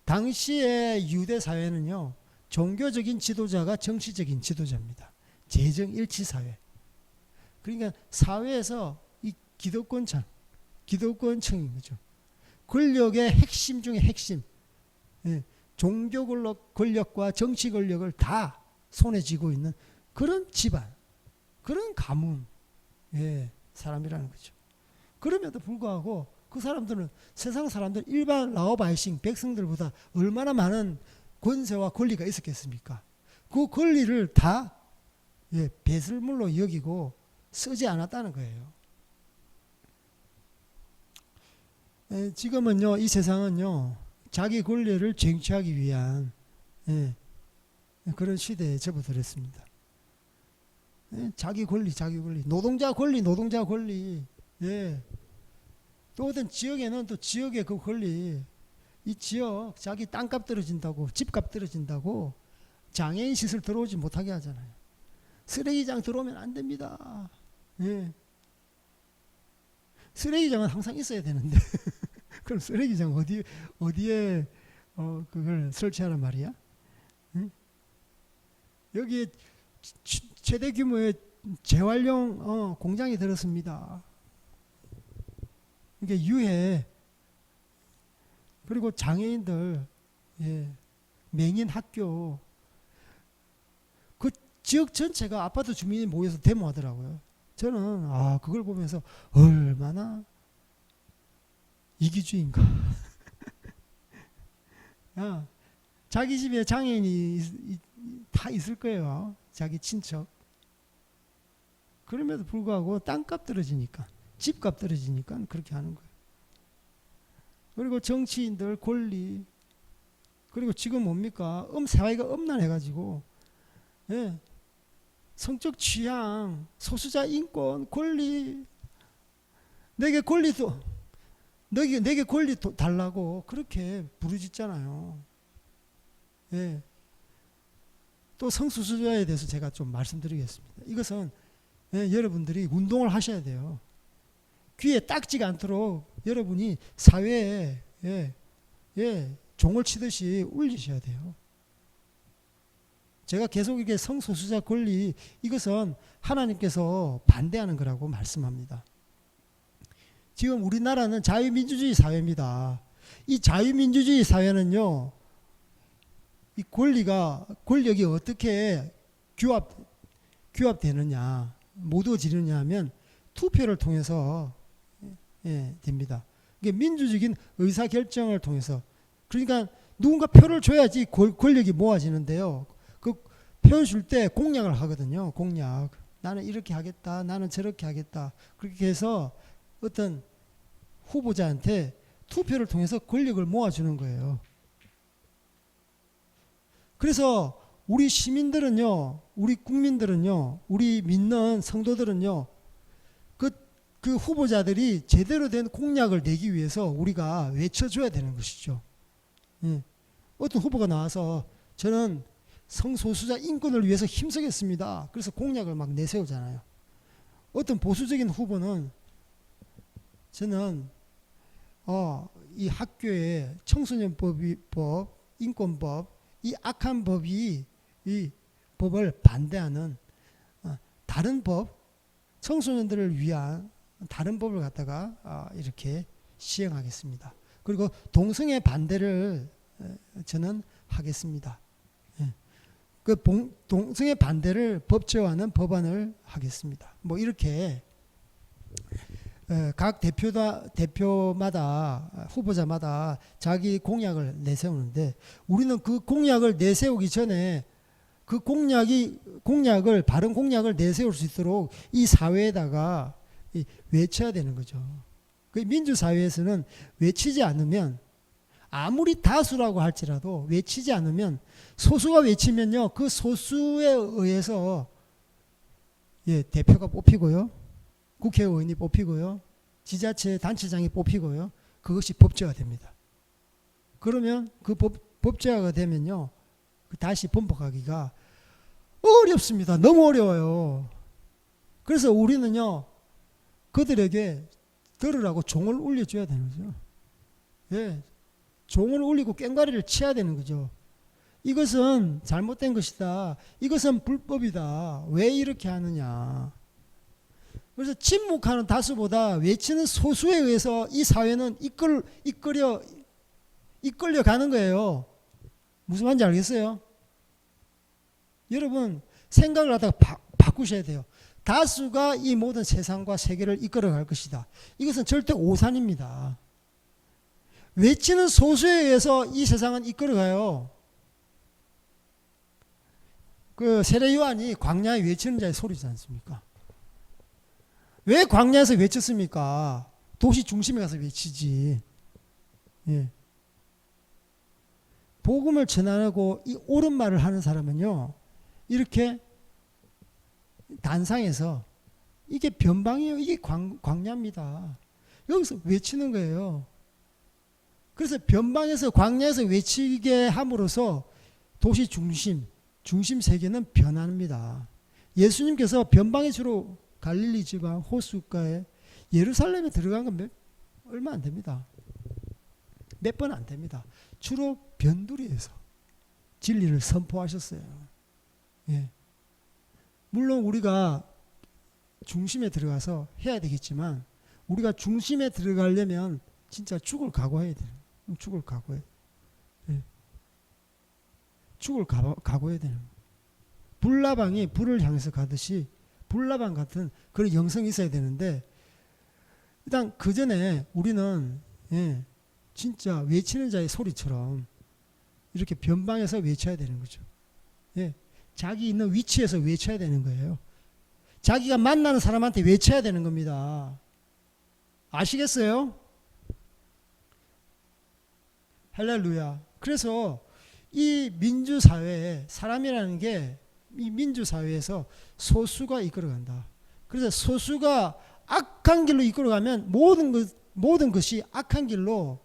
당시의 유대 사회는요. 종교적인 지도자가 정치적인 지도자입니다. 재정일치사회. 그러니까 사회에서 이 기득권층인 거죠. 권력의 핵심 중에 핵심. 종교 권력과 정치 권력을 다 손에 쥐고 있는 그런 집안, 그런 가문 사람이라는 거죠. 그럼에도 불구하고 그 사람들은 세상 사람들 일반 라오바이싱 백성들보다 얼마나 많은 권세와 권리가 있었겠습니까? 그 권리를 다 배설물로 여기고 쓰지 않았다는 거예요. 지금은요, 이 세상은요, 자기 권리를 쟁취하기 위한 그런 시대에 접어들었습니다. 자기 권리, 노동자 권리. 또 어떤 지역에는 또 지역의 그 권리, 이 지역 자기 땅값 떨어진다고, 집값 떨어진다고 장애인 시설 들어오지 못하게 하잖아요. 쓰레기장 들어오면 안 됩니다. 쓰레기장은 항상 있어야 되는데 그럼 쓰레기장 어디에 그걸 설치하란 말이야? 여기에 최대 규모의 재활용 공장이 들었습니다. 이게 유해, 그리고 장애인들, 맹인 학교, 그 지역 전체가 아파트 주민이 모여서 데모하더라고요. 저는 그걸 보면서 얼마나 이기주의인가. 자기 집에 장애인이 다 있을 거예요. 자기 친척. 그럼에도 불구하고 땅값 떨어지니까, 집값 떨어지니까 그렇게 하는 거예요. 그리고 정치인들 권리, 그리고 지금 뭡니까? 사회가 음란해가지고, 성적 취향, 소수자 인권, 권리, 내게 권리 달라고 그렇게 부르짖잖아요. 또 성소수자에 대해서 제가 좀 말씀드리겠습니다. 이것은 여러분들이 운동을 하셔야 돼요. 귀에 딱지가 않도록 여러분이 사회에 종을 치듯이 울리셔야 돼요. 제가 계속 이렇게 성소수자 권리, 이것은 하나님께서 반대하는 거라고 말씀합니다. 지금 우리나라는 자유민주주의 사회입니다. 이 자유민주주의 사회는요, 이 권력이 어떻게 규합되느냐, 모두어지느냐 하면 투표를 통해서 됩니다. 이게 민주적인 의사결정을 통해서, 그러니까 누군가 표를 줘야지 권력이 모아지는데요. 그 표 줄 때 공약을 하거든요. 공약. 나는 이렇게 하겠다. 나는 저렇게 하겠다. 그렇게 해서 어떤 후보자한테 투표를 통해서 권력을 모아주는 거예요. 그래서 우리 시민들은요, 우리 국민들은요, 우리 믿는 성도들은요, 그 후보자들이 제대로 된 공약을 내기 위해서 우리가 외쳐줘야 되는 것이죠. 어떤 후보가 나와서 저는 성소수자 인권을 위해서 힘쓰겠습니다. 그래서 공약을 막 내세우잖아요. 어떤 보수적인 후보는 저는 이 학교에 청소년법, 인권법, 이 악한 법이 이 법을 반대하는 다른 법, 청소년들을 위한 다른 법을 갖다가 이렇게 시행하겠습니다. 그리고 동성애 반대를 저는 하겠습니다. 그 동성애 반대를 법제화하는 법안을 하겠습니다. 뭐 이렇게 각 대표마다 후보자마다 자기 공약을 내세우는데, 우리는 그 공약을 내세우기 전에 그 바른 공약을 내세울 수 있도록 이 사회에다가 외쳐야 되는 거죠. 그 민주사회에서는 외치지 않으면, 아무리 다수라고 할지라도 외치지 않으면, 소수가 외치면요, 그 소수에 의해서 대표가 뽑히고요, 국회의원이 뽑히고요, 지자체 단체장이 뽑히고요, 그것이 법제화됩니다. 그러면 그 법제화가 되면요, 다시 번복하기가 어렵습니다. 너무 어려워요. 그래서 우리는요, 그들에게 들으라고 종을 울려줘야 되는 거죠. 종을 울리고 꽹과리를 쳐야 되는 거죠. 이것은 잘못된 것이다. 이것은 불법이다. 왜 이렇게 하느냐. 그래서 침묵하는 다수보다 외치는 소수에 의해서 이 사회는 이끌려 가는 거예요. 무슨 말인지 알겠어요? 여러분, 생각을 하다가 바꾸셔야 돼요. 다수가 이 모든 세상과 세계를 이끌어 갈 것이다. 이것은 절대 오산입니다. 외치는 소수에 의해서 이 세상은 이끌어 가요. 그 세례 요한이 광야에 외치는 자의 소리지 않습니까? 왜 광야에서 외쳤습니까? 도시 중심에 가서 외치지. 예. 복음을 전하고 이 옳은 말을 하는 사람은요, 이렇게 단상에서 이게 변방이에요. 이게 광야입니다. 여기서 외치는 거예요. 그래서 변방에서 광야에서 외치게 함으로써 도시 중심 세계는 변합니다. 예수님께서 변방에 주로 갈릴리 지방 호숫가에 예루살렘에 들어간 건 얼마 안 됩니다. 몇 번 안 됩니다. 주로 변두리에서 진리를 선포하셨어요. 예. 물론 우리가 중심에 들어가서 해야 되겠지만 우리가 중심에 들어가려면 진짜 죽을 각오해야 돼요. 죽을 각오해. 예. 죽을 각오해야 돼요. 불나방이 불을 향해서 가듯이 불나방 같은 그런 영성이 있어야 되는데 일단 그 전에 우리는 진짜 외치는 자의 소리처럼 이렇게 변방에서 외쳐야 되는 거죠. 자기 있는 위치에서 외쳐야 되는 거예요. 자기가 만나는 사람한테 외쳐야 되는 겁니다. 아시겠어요? 할렐루야. 그래서 이 민주사회에 사람이라는 게 이 민주사회에서 소수가 이끌어간다. 그래서 소수가 악한 길로 이끌어가면 모든 것이 악한 길로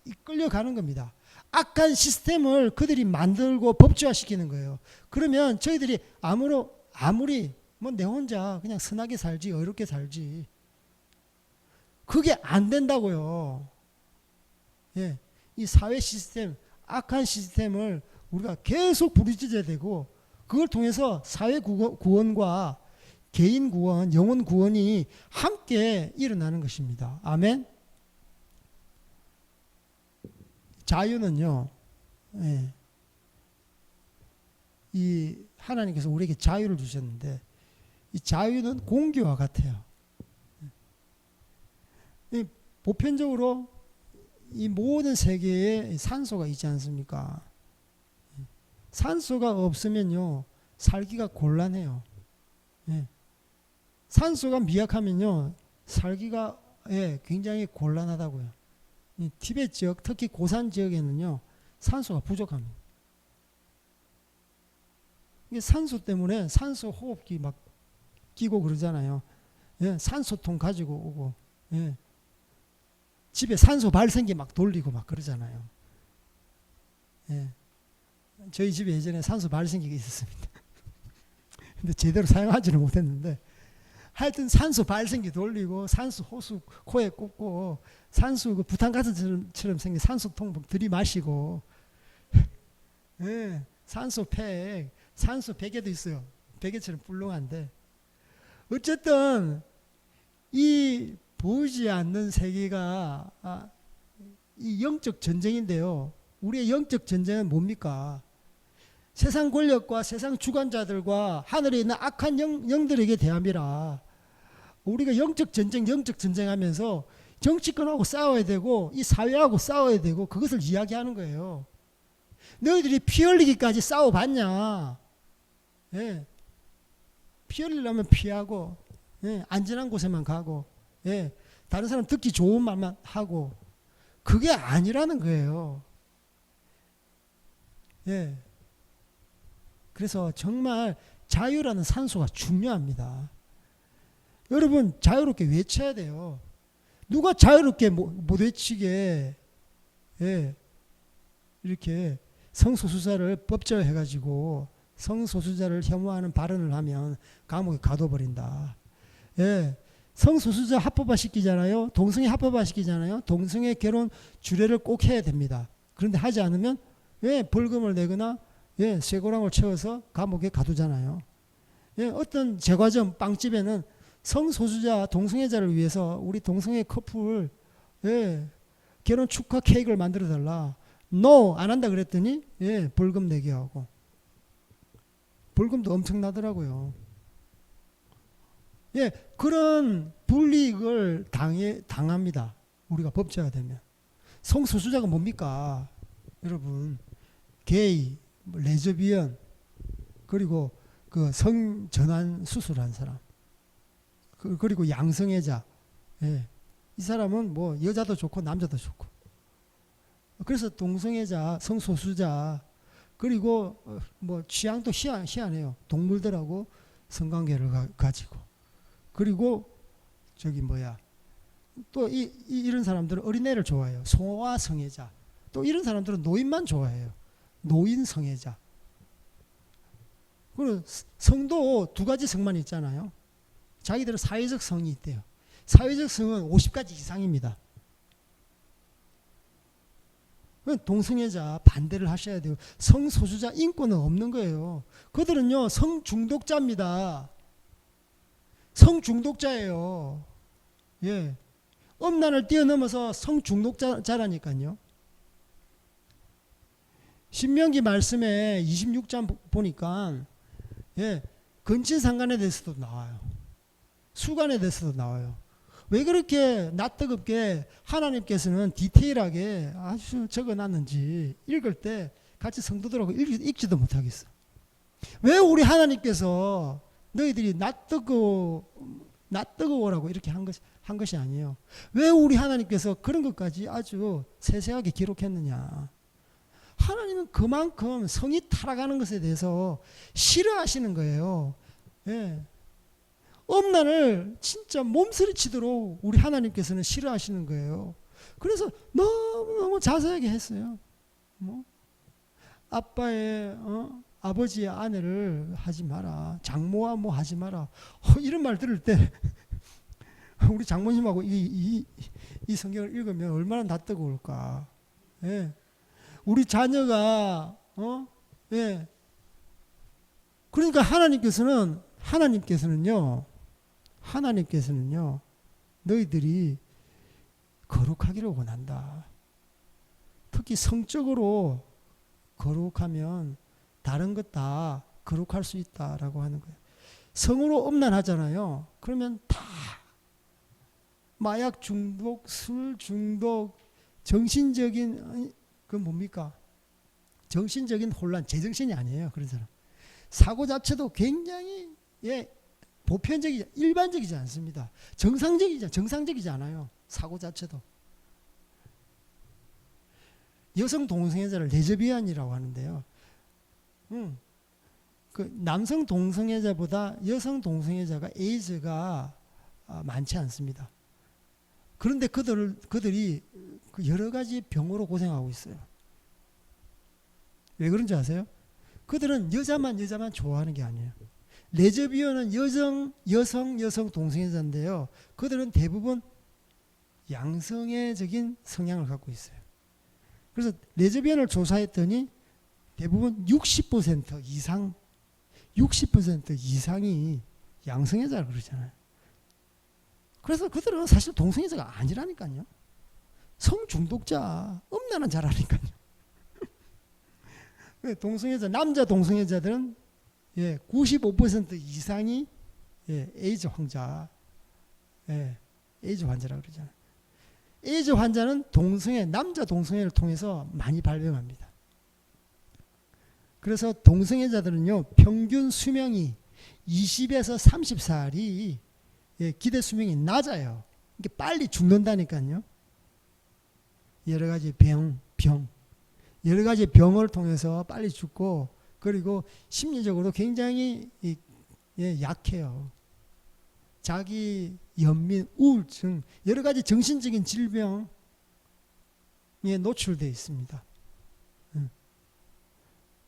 이끌려가는 겁니다. 악한 시스템을 그들이 만들고 법제화시키는 거예요. 그러면 저희들이 아무리 뭐 내 혼자 그냥 선하게 살지 어렵게 살지 그게 안 된다고요. 이 사회 시스템 악한 시스템을 우리가 계속 부르짖어야 되고 그걸 통해서 사회 구원과 개인 구원, 영혼 구원이 함께 일어나는 것입니다. 아멘. 자유는요, 이 하나님께서 우리에게 자유를 주셨는데 이 자유는 공기와 같아요. 이 보편적으로 이 모든 세계에 산소가 있지 않습니까? 산소가 없으면요 살기가 곤란해요. 산소가 미약하면요 살기가 굉장히 곤란하다고요. 이 티베트 지역 특히 고산 지역에는요 산소가 부족합니다. 이게 산소 때문에 산소 호흡기 막 끼고 그러잖아요. 산소통 가지고 오고 집에 산소 발생기 막 돌리고 막 그러잖아요. 저희 집에 예전에 산소 발생기가 있었습니다. 근데 제대로 사용하지는 못했는데 하여튼 산소 발생기 돌리고 산소 호수 코에 꽂고 산소 그 부탄가스처럼 생긴 산소통 들이마시고 산소 베개도 있어요. 베개처럼 뿔렁한데 어쨌든 이 보이지 않는 세계가 이 영적 전쟁인데요. 우리의 영적 전쟁은 뭡니까? 세상 권력과 세상 주관자들과 하늘에 있는 악한 영들에게 대함이라. 우리가 영적 전쟁 하면서 정치권하고 싸워야 되고 이 사회하고 싸워야 되고 그것을 이야기하는 거예요. 너희들이 피 흘리기까지 싸워봤냐? 피 흘리려면 피하고 안전한 곳에만 가고 다른 사람 듣기 좋은 말만 하고 그게 아니라는 거예요. 그래서 정말 자유라는 산소가 중요합니다. 여러분 자유롭게 외쳐야 돼요. 누가 자유롭게 못 외치게 이렇게 성소수자를 법제화해가지고 성소수자를 혐오하는 발언을 하면 감옥에 가둬버린다. 성소수자 합법화 시키잖아요. 동성애 합법화 시키잖아요. 동성애 결혼 주례를 꼭 해야 됩니다. 그런데 하지 않으면 벌금을 내거나 쇠고랑을 채워서 감옥에 가두잖아요. 어떤 제과점 빵집에는 성소수자 동성애자를 위해서 우리 동성애 커플 결혼 축하 케이크를 만들어 달라. No 안 한다 그랬더니 벌금 내게 하고 벌금도 엄청나더라고요. 그런 불이익을 당합니다. 우리가 법제화 되면. 성소수자가 뭡니까? 여러분 게이, 레즈비언, 그리고 그 성전환 수술한 사람, 그리고 양성애자. 예. 이 사람은 뭐 여자도 좋고 남자도 좋고. 그래서 동성애자, 성소수자, 그리고 뭐 취향도 희한해요. 동물들하고 성관계를 가지고. 그리고 저기 뭐야, 또 이런 사람들은 어린애를 좋아해요. 소아 성애자. 또 이런 사람들은 노인만 좋아해요. 노인 성애자. 그리고 성도 두 가지 성만 있잖아요. 자기들은 사회적 성이 있대요. 사회적 성은 50가지 이상입니다. 동성애자 반대를 하셔야 돼요. 성소수자 인권은 없는 거예요. 그들은요, 성중독자입니다. 성중독자예요. 예. 음란을 뛰어넘어서 성중독자라니까요. 신명기 말씀에 26장 보니까, 예, 근친상간에 대해서도 나와요. 수간에 대해서도 나와요. 왜 그렇게 낯뜨겁게 하나님께서는 디테일하게 아주 적어놨는지 읽을 때 같이 성도들하고 읽지도 못하겠어. 왜 우리 하나님께서 너희들이 낯뜨거워라고 이렇게 한 것이 아니에요. 왜 우리 하나님께서 그런 것까지 아주 세세하게 기록했느냐. 하나님은 그만큼 성이 타락하는 것에 대해서 싫어하시는 거예요. 예. 음란을 진짜 몸서리치도록 우리 하나님께서는 싫어하시는 거예요. 그래서 너무너무 자세하게 했어요. 뭐 아빠의 아버지의 아내를 하지 마라. 장모와 뭐 하지 마라. 이런 말 들을 때 우리 장모님하고 이 성경을 읽으면 얼마나 낯뜨거울까. 예. 우리 자녀가 예. 그러니까 하나님께서는요 너희들이 거룩하기를 원한다. 특히 성적으로 거룩하면 다른 것 다 거룩할 수 있다라고 하는 거예요. 성으로 음란하잖아요. 그러면 다 마약 중독, 술 중독, 정신적인 그 뭡니까? 정신적인 혼란, 제정신이 아니에요. 그런 사람. 사고 자체도 굉장히 보편적이지, 일반적이지 않습니다. 정상적이지 않아요. 사고 자체도. 여성 동성애자를 레즈비언이라고 하는데요. 그 남성 동성애자보다 여성 동성애자가 에이즈가 많지 않습니다. 그런데 그들이 여러 가지 병으로 고생하고 있어요. 왜 그런지 아세요? 그들은 여자만 좋아하는 게 아니에요. 레즈비언은 여성 동성애자인데요. 그들은 대부분 양성애적인 성향을 갖고 있어요. 그래서 레즈비언을 조사했더니 대부분 60% 이상이 양성애자라고 그러잖아요. 그래서 그들은 사실 동성애자가 아니라니까요. 성중독자, 음란은 잘하니까요. 남자 동성애자들은 95% 이상이 에이즈 환자, 에이즈 환자라고 그러잖아요. 에이즈 환자는 남자 동성애를 통해서 많이 발병합니다. 그래서 동성애자들은요, 평균 수명이 20에서 30살이 기대 수명이 낮아요. 이게 빨리 죽는다니까요. 여러 가지 여러 가지 병을 통해서 빨리 죽고, 그리고 심리적으로 굉장히 약해요. 자기 연민, 우울증, 여러 가지 정신적인 질병에 노출되어 있습니다.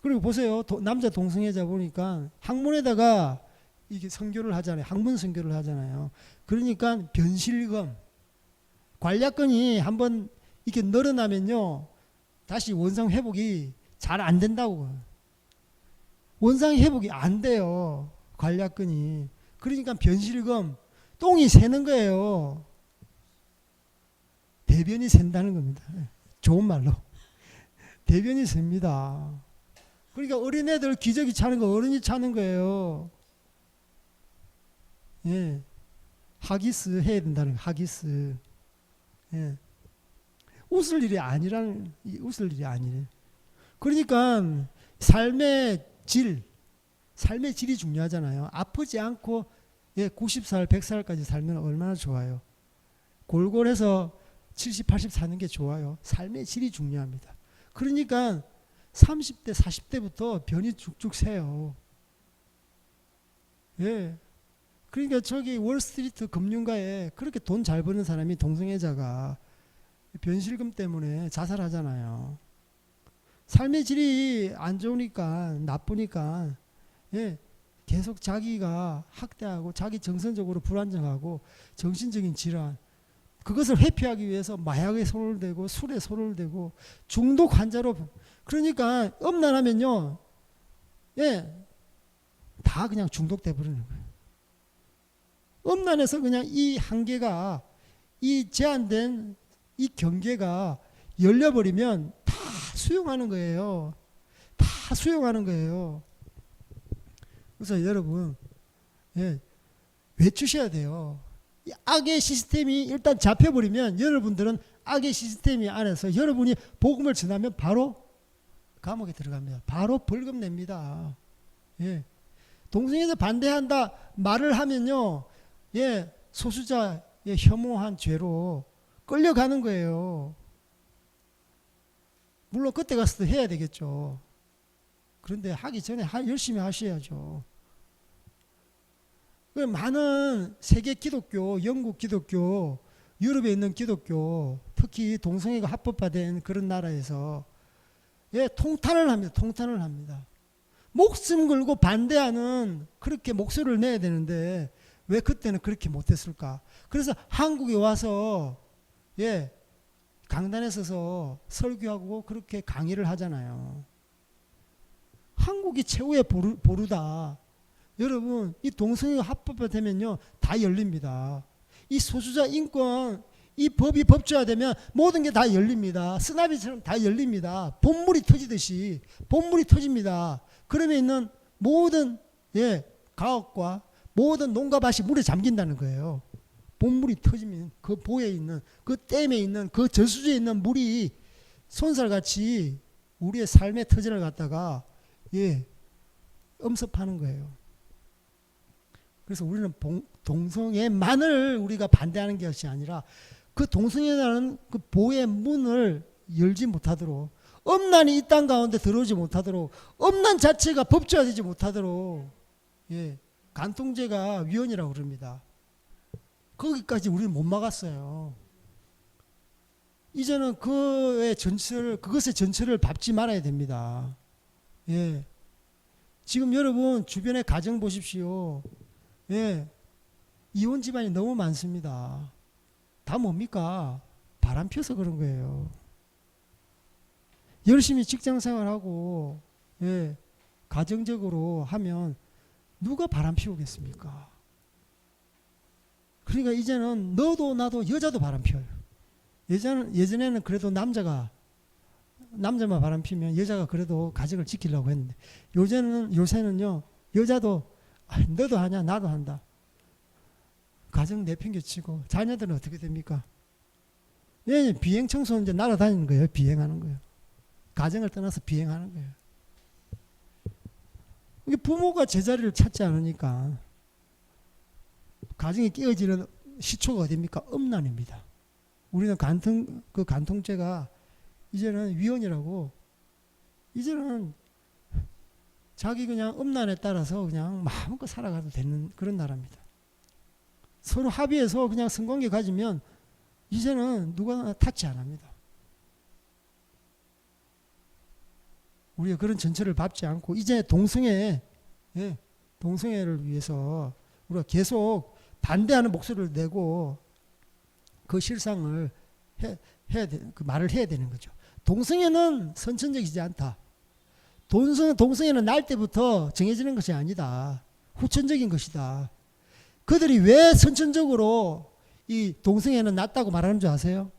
그리고 보세요. 남자 동성애자 보니까 학문에다가 이게 선교를 하잖아요. 학문 선교를 하잖아요. 그러니까 변실금, 관략근이 한번 이렇게 늘어나면요, 다시 원상 회복이 잘 안 된다고. 원상 회복이 안 돼요. 관략근이. 그러니까 변실금, 똥이 새는 거예요. 대변이 샌다는 겁니다. 좋은 말로. 대변이 셉니다. 그러니까 어린애들 기저귀 차는 거 어른이 차는 거예요. 예. 하기스 해야 된다는 거, 하기스. 예. 웃을 일이 아니래. 그러니까 삶의 질, 삶의 질이 중요하잖아요. 아프지 않고 90살, 100살까지 살면 얼마나 좋아요. 골골해서 70, 80 사는 게 좋아요. 삶의 질이 중요합니다. 그러니까 30대, 40대부터 변이 쭉쭉 새요. 예. 그러니까 저기 월스트리트 금융가에 그렇게 돈 잘 버는 사람이 동성애자가 변실금 때문에 자살하잖아요. 삶의 질이 안 좋으니까, 나쁘니까, 계속 자기가 학대하고 자기 정신적으로 불안정하고 정신적인 질환, 그것을 회피하기 위해서 마약에 손을 대고 술에 손을 대고 중독 환자로, 그러니까 음란하면요, 다 그냥 중독돼 버리는 거예요. 음란해서 그냥 이 한계가, 이 제한된 이 경계가 열려버리면 다 수용하는 거예요. 다 수용하는 거예요. 그래서 여러분, 외치셔야 돼요. 이 악의 시스템이 일단 잡혀버리면 여러분들은 악의 시스템이 안에서 여러분이 복음을 전하면 바로 감옥에 들어갑니다. 바로 벌금 냅니다. 동성애에 반대한다 말을 하면요, 소수자의 혐오한 죄로 끌려가는 거예요. 물론 그때 가서도 해야 되겠죠. 그런데 하기 전에 열심히 하셔야죠. 많은 세계 기독교, 영국 기독교, 유럽에 있는 기독교, 특히 동성애가 합법화된 그런 나라에서 통탄을 합니다. 통탄을 합니다. 목숨 걸고 반대하는 그렇게 목소리를 내야 되는데 왜 그때는 그렇게 못했을까? 그래서 한국에 와서 강단에 서서 설교하고 그렇게 강의를 하잖아요. 한국이 최후의 보루다. 여러분, 이 동성애가 합법화되면요, 다 열립니다. 이 소수자 인권, 이 법이 법조화되면 모든 게 다 열립니다. 쓰나미처럼 다 열립니다. 본물이 터지듯이 본물이 터집니다. 그러면 있는 모든 가옥과 모든 농가 밭이 물에 잠긴다는 거예요. 본물이 터지면 그 보에 있는, 그 댐에 있는, 그 저수지에 있는 물이 손살같이 우리의 삶의 터전을 갖다가 엄습하는 거예요. 그래서 우리는 동성애만을 우리가 반대하는 것이 아니라 그 동성애라는 그 보의 문을 열지 못하도록, 음란이 이 땅 가운데 들어오지 못하도록, 음란 자체가 법조화되지 못하도록 간통죄가 위헌이라고 그럽니다. 거기까지 우리는 못 막았어요. 이제는 그것의 전철을 밟지 말아야 됩니다. 지금 여러분 주변의 가정 보십시오. 이혼 집안이 너무 많습니다. 다 뭡니까? 바람 펴서 그런 거예요. 열심히 직장 생활하고 가정적으로 하면 누가 바람 피우겠습니까? 그러니까 이제는 너도 나도 여자도 바람 피워요. 예전에는 그래도 남자만 바람 피면 여자가 그래도 가정을 지키려고 했는데 요새는요, 여자도 너도 하냐 나도 한다. 가정 내팽개치고 자녀들은 어떻게 됩니까? 비행 청소는 이제 날아다니는 거예요. 비행하는 거예요. 가정을 떠나서 비행하는 거예요. 이게 부모가 제자리를 찾지 않으니까 가정이 깨어지는 시초가 어디입니까? 음란입니다. 우리는 간통죄가 이제는 위헌이라고, 이제는 자기 그냥 음란에 따라서 그냥 마음껏 살아가도 되는 그런 나라입니다. 서로 합의해서 그냥 성관계 가지면 이제는 누가 타치 안 합니다. 우리가 그런 전철을 밟지 않고 이제 동성애를 위해서 우리가 계속 반대하는 목소리를 내고 그 실상을 그 말을 해야 되는 거죠. 동성애는 선천적이지 않다. 동성애는 날 때부터 정해지는 것이 아니다. 후천적인 것이다. 그들이 왜 선천적으로 이 동성애는 낫다고 말하는 줄 아세요?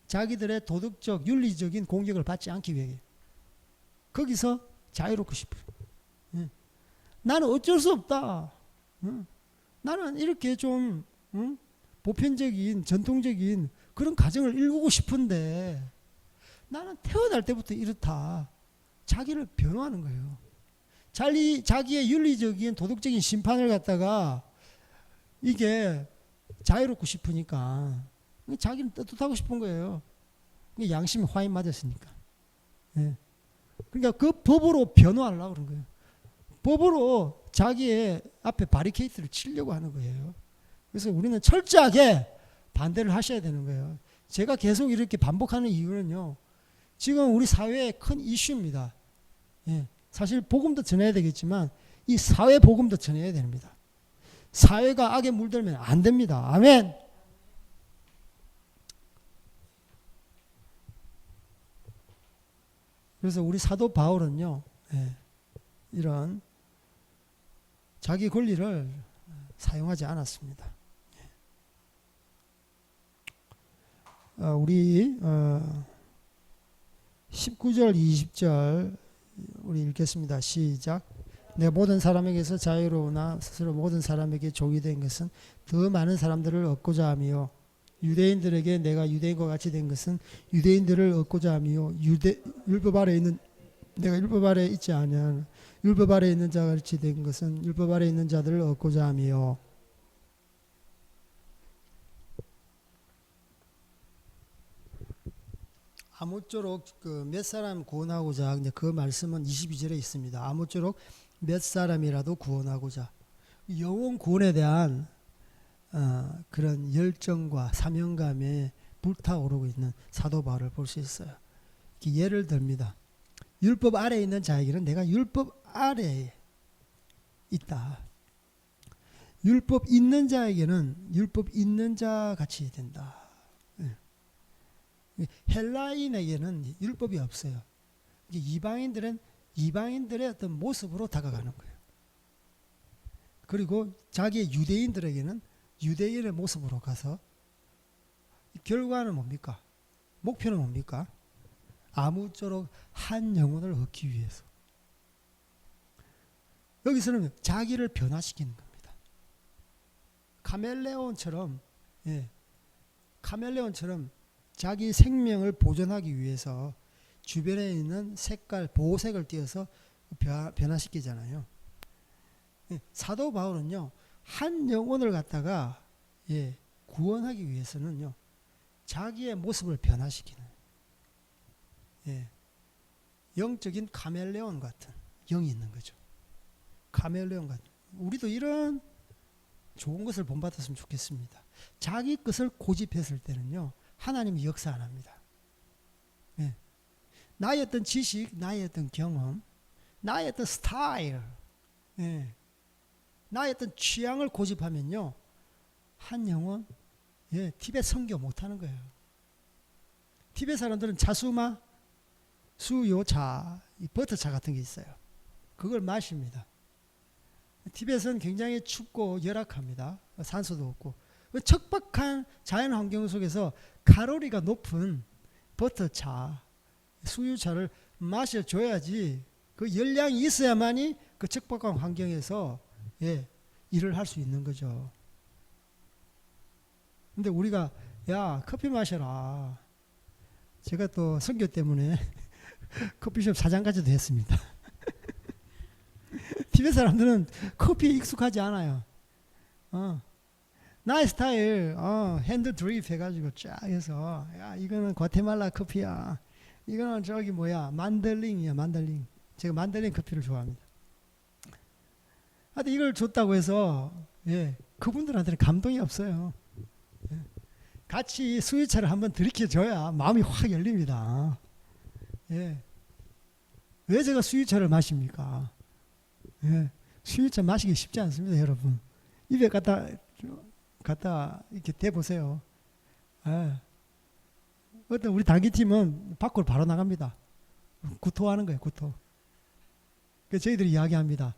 자기들의 도덕적, 윤리적인 공격을 받지 않기 위해. 거기서 자유롭고 싶어요. 나는 어쩔 수 없다. 나는 이렇게 좀 보편적인, 전통적인 그런 가정을 일구고 싶은데 나는 태어날 때부터 이렇다. 자기를 변호하는 거예요. 자기의 윤리적인 도덕적인 심판을 갖다가 이게 자유롭고 싶으니까 자기는 떳떳하고 싶은 거예요. 양심이 화인 맞았으니까. 예. 그러니까 그 법으로 변호하려고 그런 거예요. 법으로 자기의 앞에 바리케이트를 치려고 하는 거예요. 그래서 우리는 철저하게 반대를 하셔야 되는 거예요. 제가 계속 이렇게 반복하는 이유는요. 지금 우리 사회의 큰 이슈입니다. 예. 사실 복음도 전해야 되겠지만 이 사회 복음도 전해야 됩니다. 사회가 악에 물들면 안 됩니다. 아멘. 그래서 우리 사도 바울은요, 이런 자기 권리를 사용하지 않았습니다. 우리 19절 20절 우리 읽겠습니다. 시작. 내 모든 사람에게서 자유로우나 스스로 모든 사람에게 종이 된 것은 더 많은 사람들을 얻고자 함이요, 유대인들에게 내가 유대인과 같이 된 것은 유대인들을 얻고자 함이요, 율법 아래 있는 내가 율법 아래 있지 아니하나 율법 아래 있는 자가 같이 된 것은 율법 아래 있는 자들을 얻고자 함이요. 아무쪼록 몇 사람 구원하고자, 그 말씀은 22절에 있습니다. 아무쪼록 몇 사람이라도 구원하고자, 영혼 구원에 대한 그런 열정과 사명감에 불타오르고 있는 사도 바울을 볼 수 있어요. 예를 듭니다. 율법 아래에 있는 자에게는 내가 율법 아래에 있다. 율법 있는 자에게는 율법 있는 자 같이 된다. 헬라인에게는 율법이 없어요. 이방인들은 이방인들의 어떤 모습으로 다가가는 거예요. 그리고 자기의 유대인들에게는 유대인의 모습으로 가서 결과는 뭡니까? 목표는 뭡니까? 아무쪼록 한 영혼을 얻기 위해서. 여기서는 자기를 변화시키는 겁니다. 카멜레온처럼, 카멜레온처럼 자기 생명을 보존하기 위해서 주변에 있는 색깔, 보호색을 띄어서 변화시키잖아요. 사도 바울은요, 한 영혼을 갖다가 구원하기 위해서는요, 자기의 모습을 변화시키는, 영적인 카멜레온 같은 영이 있는 거죠. 카멜레온 같은. 우리도 이런 좋은 것을 본받았으면 좋겠습니다. 자기 것을 고집했을 때는요, 하나님이 역사 안 합니다. 나의 어떤 지식, 나의 어떤 경험, 나의 어떤 스타일, 나의 어떤 취향을 고집하면요, 한 영혼, 티벳 선교 못하는 거예요. 티벳 사람들은 자수마, 수요차, 버터차 같은 게 있어요. 그걸 마십니다. 티벳은 굉장히 춥고 열악합니다. 산소도 없고. 척박한 자연 환경 속에서 칼로리가 높은 버터차, 수유차를 마셔줘야지 그 열량이 있어야만이 그 척박한 환경에서 일을 할 수 있는 거죠. 근데 우리가 야, 커피 마셔라. 제가 또 선교 때문에 커피숍 사장까지도 했습니다. 티벳 사람들은 커피에 익숙하지 않아요. 나의 스타일, 핸드 드립 해가지고 쫙 해서, 야, 이거는 과테말라 커피야. 이거는 저기 뭐야, 만들링이야, 만들링. 제가 만들링 커피를 좋아합니다. 하여튼 이걸 줬다고 해서, 그분들한테는 감동이 없어요. 같이 수유차를 한번 들이켜줘야 마음이 확 열립니다. 왜 제가 수유차를 마십니까? 수유차 마시기 쉽지 않습니다, 여러분. 입에 갖다 이렇게 대보세요. 어떤 우리 단기팀은 밖으로 바로 나갑니다. 구토하는 거예요, 구토. 그래서 저희들이 이야기합니다.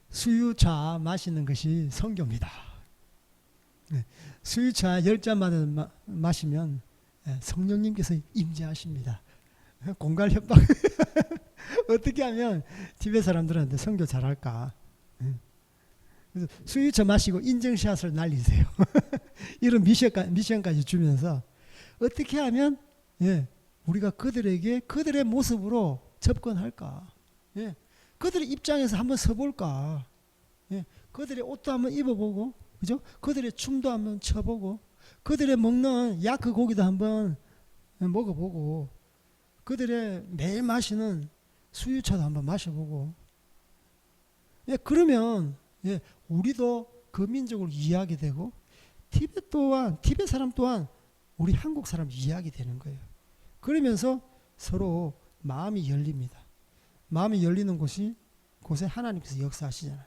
수유차 마시는 것이 선교입니다. 수유차 10잔만 마시면 성령님께서 임재하십니다. 공갈 협박. 어떻게 하면 티벳 사람들한테 선교 잘할까? 그래서 수유차 마시고 인증샷을 날리세요. 이런 미션까지 주면서 어떻게 하면 우리가 그들에게 그들의 모습으로 접근할까? 그들의 입장에서 한번 서볼까? 예, 그들의 옷도 한번 입어보고, 그죠? 그들의 춤도 한번 춰보고, 그들의 먹는 야크 고기도 한번 먹어보고, 그들의 매일 마시는 수유차도 한번 마셔보고, 예, 그러면 예, 우리도 그 민족을 이해하게 되고, 티벳 사람 또한 우리 한국 사람 이해하게 되는 거예요. 그러면서 서로 마음이 열립니다. 마음이 열리는 곳에 하나님께서 역사하시잖아요.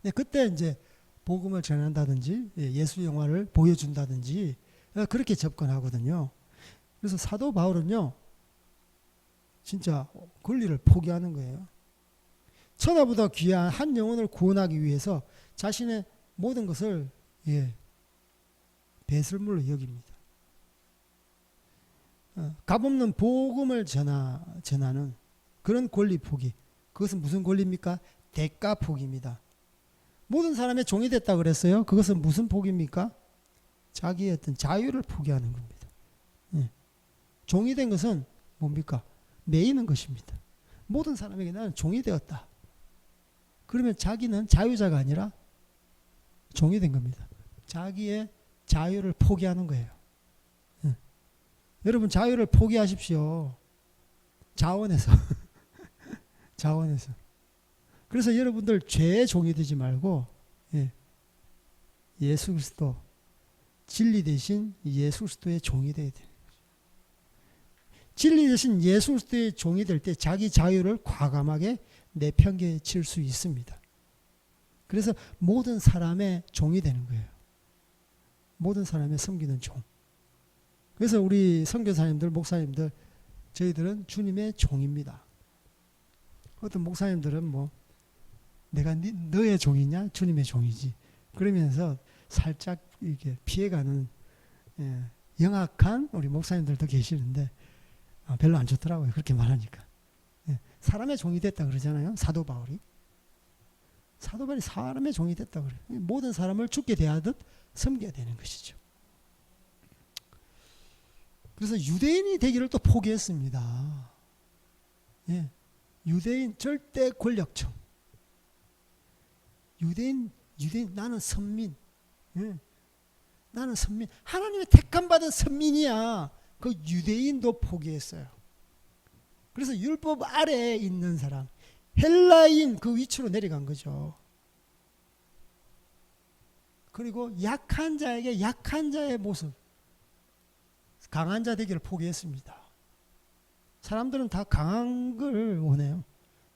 네, 그때 이제 복음을 전한다든지 예수 영화를 보여준다든지 그렇게 접근하거든요. 그래서 사도 바울은요, 진짜 권리를 포기하는 거예요. 천하보다 귀한 한 영혼을 구원하기 위해서 자신의 모든 것을 배설물로 여깁니다. 값없는 복음을 전하는 그런 권리 포기. 그것은 무슨 권리입니까? 대가 포기입니다. 모든 사람의 종이 됐다 그랬어요. 그것은 무슨 포기입니까? 자기의 어떤 자유를 포기하는 겁니다. 종이 된 것은 뭡니까? 매이는 것입니다. 모든 사람에게 나는 종이 되었다. 그러면 자기는 자유자가 아니라 종이 된 겁니다. 자기의 자유를 포기하는 거예요. 여러분 자유를 포기하십시오. 자원에서. 자원에서. 그래서 여러분들 죄의 종이 되지 말고 예수 그리스도 진리 대신 예수 그리스도의 종이 되어야 돼요. 진리 대신 예수 그리스도의 종이 될 때 자기 자유를 과감하게 내팽개칠 수 있습니다. 그래서 모든 사람의 종이 되는 거예요. 모든 사람의 섬기는 종. 그래서 우리 선교사님들, 목사님들, 저희들은 주님의 종입니다. 어떤 목사님들은 뭐 내가 너의 종이냐? 주님의 종이지. 그러면서 살짝 이렇게 피해가는 영악한 우리 목사님들도 계시는데 별로 안 좋더라고요. 그렇게 말하니까. 사람의 종이 됐다 그러잖아요. 사도 바울이. 사도 바울이 사람의 종이 됐다 그래요. 모든 사람을 죽게 대하듯 섬겨야 되는 것이죠. 그래서 유대인이 되기를 또 포기했습니다. 유대인 절대 권력층. 유대인 나는 선민. 나는 선민. 하나님의 택함받은 선민이야. 그 유대인도 포기했어요. 그래서 율법 아래에 있는 사람, 헬라인 그 위치로 내려간 거죠. 그리고 약한 자에게 약한 자의 모습, 강한 자 되기를 포기했습니다. 사람들은 다 강한 걸 원해요.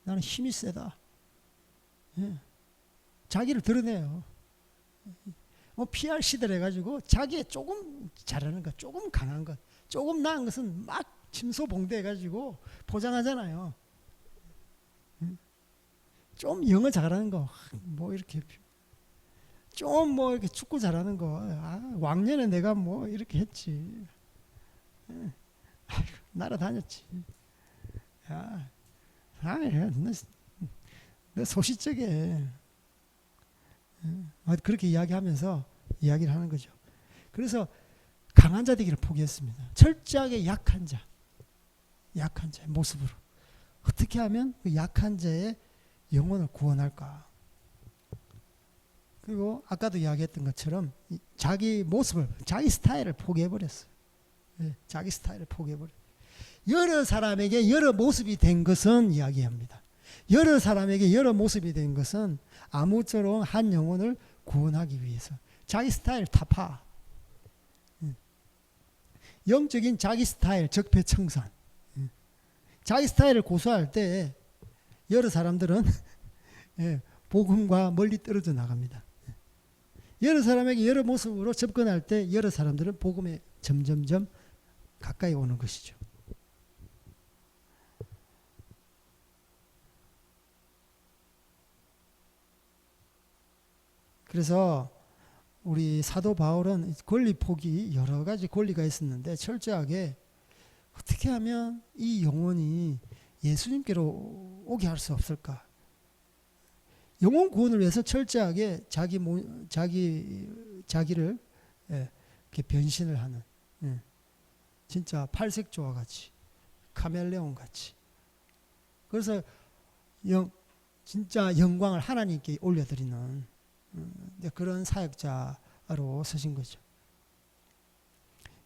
나는 힘이 세다. 자기를 드러내요. PR 시대를 해가지고 자기의 조금 잘하는 것, 조금 강한 것, 조금 나은 것은 막 침소봉대해가지고 포장하잖아요. 좀 영어 잘하는 거, 뭐 이렇게 좀 뭐 이렇게 축구 잘하는 거, 왕년에 내가 뭐 이렇게 했지. 날아다녔지. 야, 너 소시적에 그렇게 이야기하면서 이야기를 하는 거죠. 그래서 강한 자 되기를 포기했습니다. 철저하게 약한 자의 모습으로 어떻게 하면 그 약한 자의 영혼을 구원할까? 그리고 아까도 이야기했던 것처럼 자기 모습을, 자기 스타일을 포기해버렸어요. 자기 스타일을 포기해버렸어요. 여러 사람에게 여러 모습이 된 것은 이야기합니다. 여러 사람에게 여러 모습이 된 것은 아무쪼록 한 영혼을 구원하기 위해서 자기 스타일 타파, 영적인 자기 스타일 적폐청산, 자기 스타일을 고수할 때 여러 사람들은 복음과 멀리 떨어져 나갑니다. 여러 사람에게 여러 모습으로 접근할 때 여러 사람들은 복음에 점점점 가까이 오는 것이죠. 그래서 우리 사도 바울은 권리 포기, 여러 가지 권리가 있었는데 철저하게 어떻게 하면 이 영혼이 예수님께로 오게 할 수 없을까? 영혼 구원을 위해서 철저하게 자기를 이렇게 변신을 하는, 진짜 팔색조와 같이, 카멜레온 같이. 그래서 진짜 영광을 하나님께 올려드리는 그런 사역자로 서신 거죠.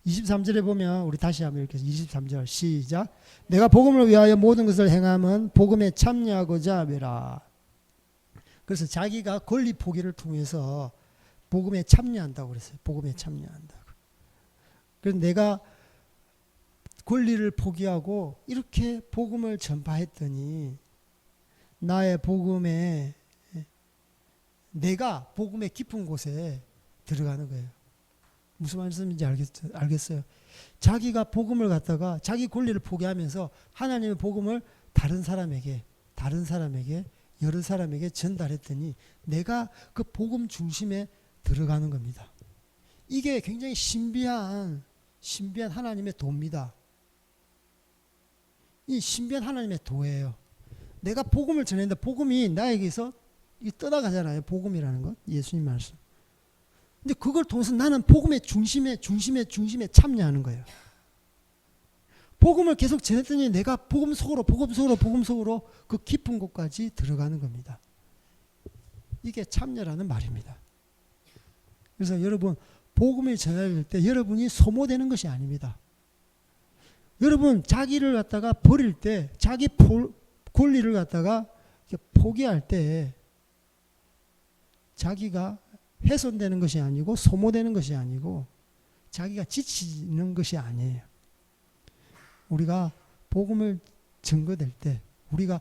23절에 보면 우리 다시 한번 읽겠습니다. 23절 시작. 내가 복음을 위하여 모든 것을 행함은 복음에 참여하고자 함이라. 그래서 자기가 권리 포기를 통해서 복음에 참여한다고 그랬어요. 복음에 참여한다고. 그래서 내가 권리를 포기하고 이렇게 복음을 전파했더니 나의 복음에 내가 복음의 깊은 곳에 들어가는 거예요. 무슨 말씀인지 알겠어요. 자기가 복음을 갖다가 자기 권리를 포기하면서 하나님의 복음을 다른 사람에게 여러 사람에게 전달했더니 내가 그 복음 중심에 들어가는 겁니다. 이게 굉장히 신비한 하나님의 도입니다. 이 신비한 하나님의 도예요. 내가 복음을 전했는데 복음이 나에게서 떠나가잖아요. 복음이라는 것, 예수님 말씀. 근데 그걸 통해서 나는 복음의 중심에 참여하는 거예요. 복음을 계속 전했더니 내가 복음 속으로 그 깊은 곳까지 들어가는 겁니다. 이게 참여라는 말입니다. 그래서 여러분, 복음을 전할 때 여러분이 소모되는 것이 아닙니다. 여러분, 자기를 갖다가 버릴 때, 자기 권리를 갖다가 포기할 때 자기가 훼손되는 것이 아니고 소모되는 것이 아니고 자기가 지치는 것이 아니에요. 우리가 복음을 증거될 때 우리가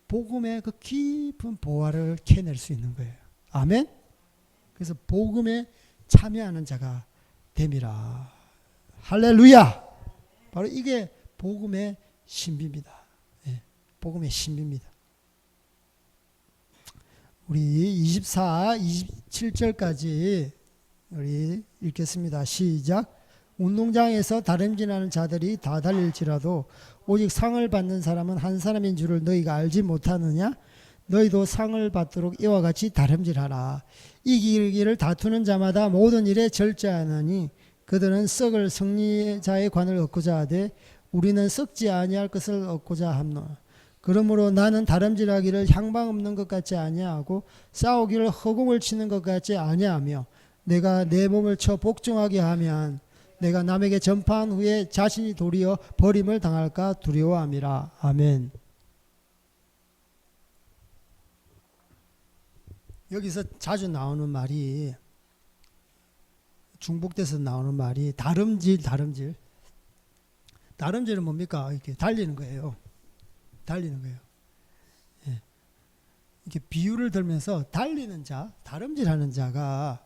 복음의 그 깊은 보화를 캐낼 수 있는 거예요. 아멘? 그래서 복음에 참여하는 자가 됨이라. 할렐루야! 바로 이게 복음의 신비입니다. 예, 복음의 신비입니다. 우리 24, 27절까지 우리 읽겠습니다. 시작. 운동장에서 다름질하는 자들이 다 달릴지라도 오직 상을 받는 사람은 한 사람인 줄을 너희가 알지 못하느냐? 너희도 상을 받도록 이와 같이 다름질하라. 이기기를 다투는 자마다 모든 일에 절제하느니 그들은 썩을 승리자의 관을 얻고자 하되 우리는 썩지 아니할 것을 얻고자 함노. 그러므로 나는 다름질하기를 향방 없는 것 같지 아니하고 싸우기를 허공을 치는 것 같지 아니하며 내가 내 몸을 쳐 복종하게 하면 내가 남에게 전파한 후에 자신이 도리어 버림을 당할까 두려워함이라. 아멘. 여기서 자주 나오는 말이, 중복돼서 나오는 말이 다름질은 뭡니까? 이렇게 달리는 거예요. 예. 이렇게 비유를 들면서 달리는 자, 다름질하는 자가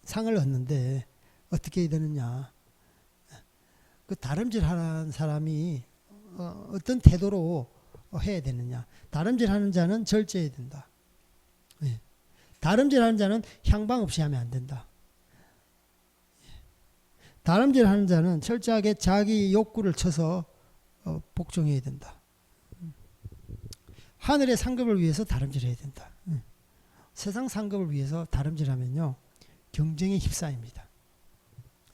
상을 얻는데 어떻게 되느냐? 그 다름질하는 사람이 어떤 태도로 해야 되느냐? 다름질하는 자는 절제해야 된다. 예. 다름질하는 자는 향방 없이 하면 안 된다. 다름질하는 자는 철저하게 자기 욕구를 쳐서 복종해야 된다. 하늘의 상급을 위해서 다름질해야 된다. 세상 상급을 위해서 다름질하면요 경쟁에 휩싸입니다.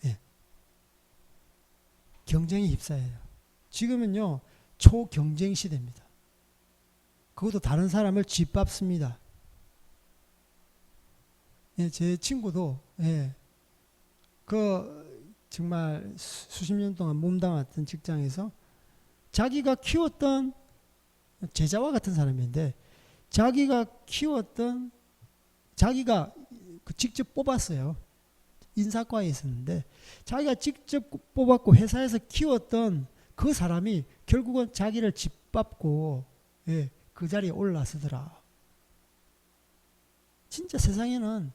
예. 경쟁에 휩싸여요. 지금은요 초경쟁 시대입니다. 그것도 다른 사람을 짓밟습니다. 예, 제 친구도 정말 수십 년 동안 몸담았던 직장에서 자기가 키웠던 제자와 같은 사람인데 자기가 직접 뽑았어요. 인사과에 있었는데 자기가 직접 뽑았고 회사에서 키웠던 그 사람이 결국은 자기를 짓밟고 그 자리에 올라서더라. 진짜 세상에는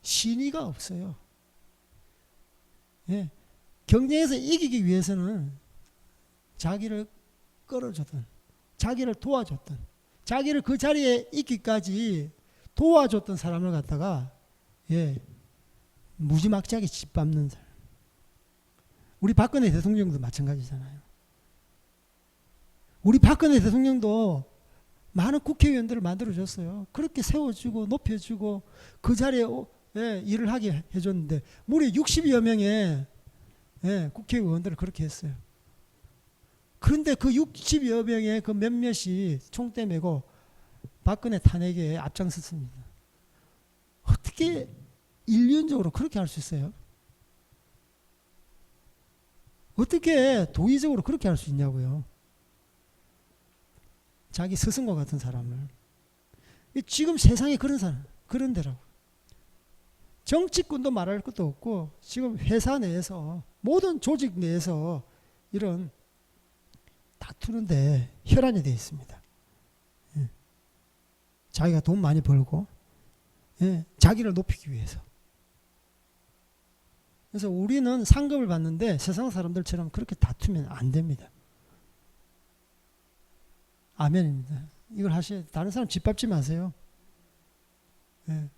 신의가 없어요. 경쟁에서 이기기 위해서는 자기를 끌어줬든 자기를 도와줬든 자기를 그 자리에 있기까지 도와줬던 사람을 갖다가 무지막지하게 짓밟는 사람. 우리 박근혜 대통령도 마찬가지잖아요. 우리 박근혜 대통령도 많은 국회의원들을 만들어줬어요. 그렇게 세워주고 높여주고 그 자리에 일을 하게 해줬는데 무려 60여 명의 국회의원들을 그렇게 했어요. 그런데 그 60여 명의 그 몇몇이 총대 메고 박근혜 탄핵에 앞장섰습니다. 어떻게 인륜적으로 그렇게 할 수 있어요? 어떻게 도의적으로 그렇게 할 수 있냐고요. 자기 스승과 같은 사람을. 지금 세상에 그런 사람, 그런 데라고. 정치권도 말할 것도 없고 지금 회사 내에서 모든 조직 내에서 이런 다투는데 혈안이 되어 있습니다. 예. 자기가 돈 많이 벌고 자기를 높이기 위해서. 그래서 우리는 상급을 받는데 세상 사람들처럼 그렇게 다투면 안 됩니다. 아멘입니다. 이걸 하셔야 다른 사람 짓밟지 마세요. 예.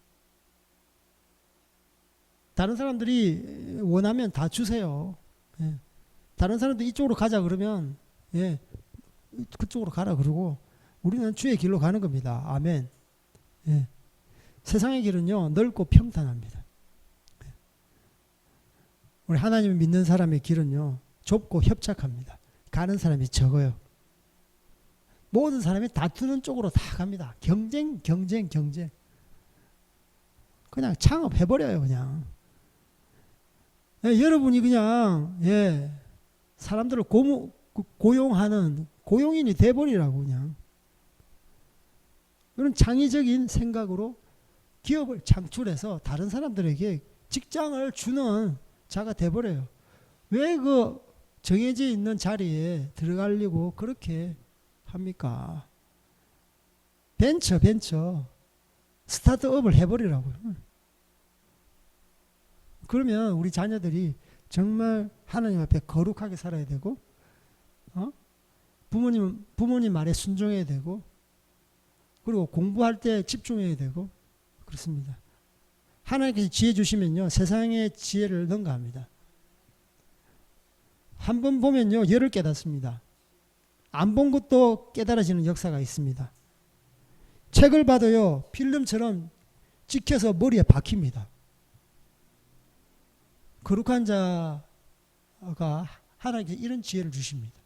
다른 사람들이 원하면 다 주세요. 예. 다른 사람들 이쪽으로 가자 그러면 그쪽으로 가라 그러고 우리는 주의 길로 가는 겁니다. 아멘. 예. 세상의 길은요 넓고 평탄합니다. 우리 하나님을 믿는 사람의 길은요 좁고 협착합니다. 가는 사람이 적어요. 모든 사람이 다투는 쪽으로 다 갑니다. 경쟁. 그냥 창업해버려요, 그냥. 여러분이 그냥, 사람들을 고용하는 고용인이 돼버리라고, 그냥. 그런 창의적인 생각으로 기업을 창출해서 다른 사람들에게 직장을 주는 자가 돼버려요. 왜 그 정해져 있는 자리에 들어가려고 그렇게 합니까? 벤처 스타트업을 해버리라고요. 그러면 우리 자녀들이 정말 하나님 앞에 거룩하게 살아야 되고 부모님 말에 순종해야 되고 그리고 공부할 때 집중해야 되고 그렇습니다. 하나님께서 지혜 주시면요 세상의 지혜를 능가합니다. 한 번 보면요 열을 깨닫습니다. 안 본 것도 깨달아지는 역사가 있습니다. 책을 봐도요 필름처럼 찍혀서 머리에 박힙니다. 거룩한 자가 하나님께서 이런 지혜를 주십니다.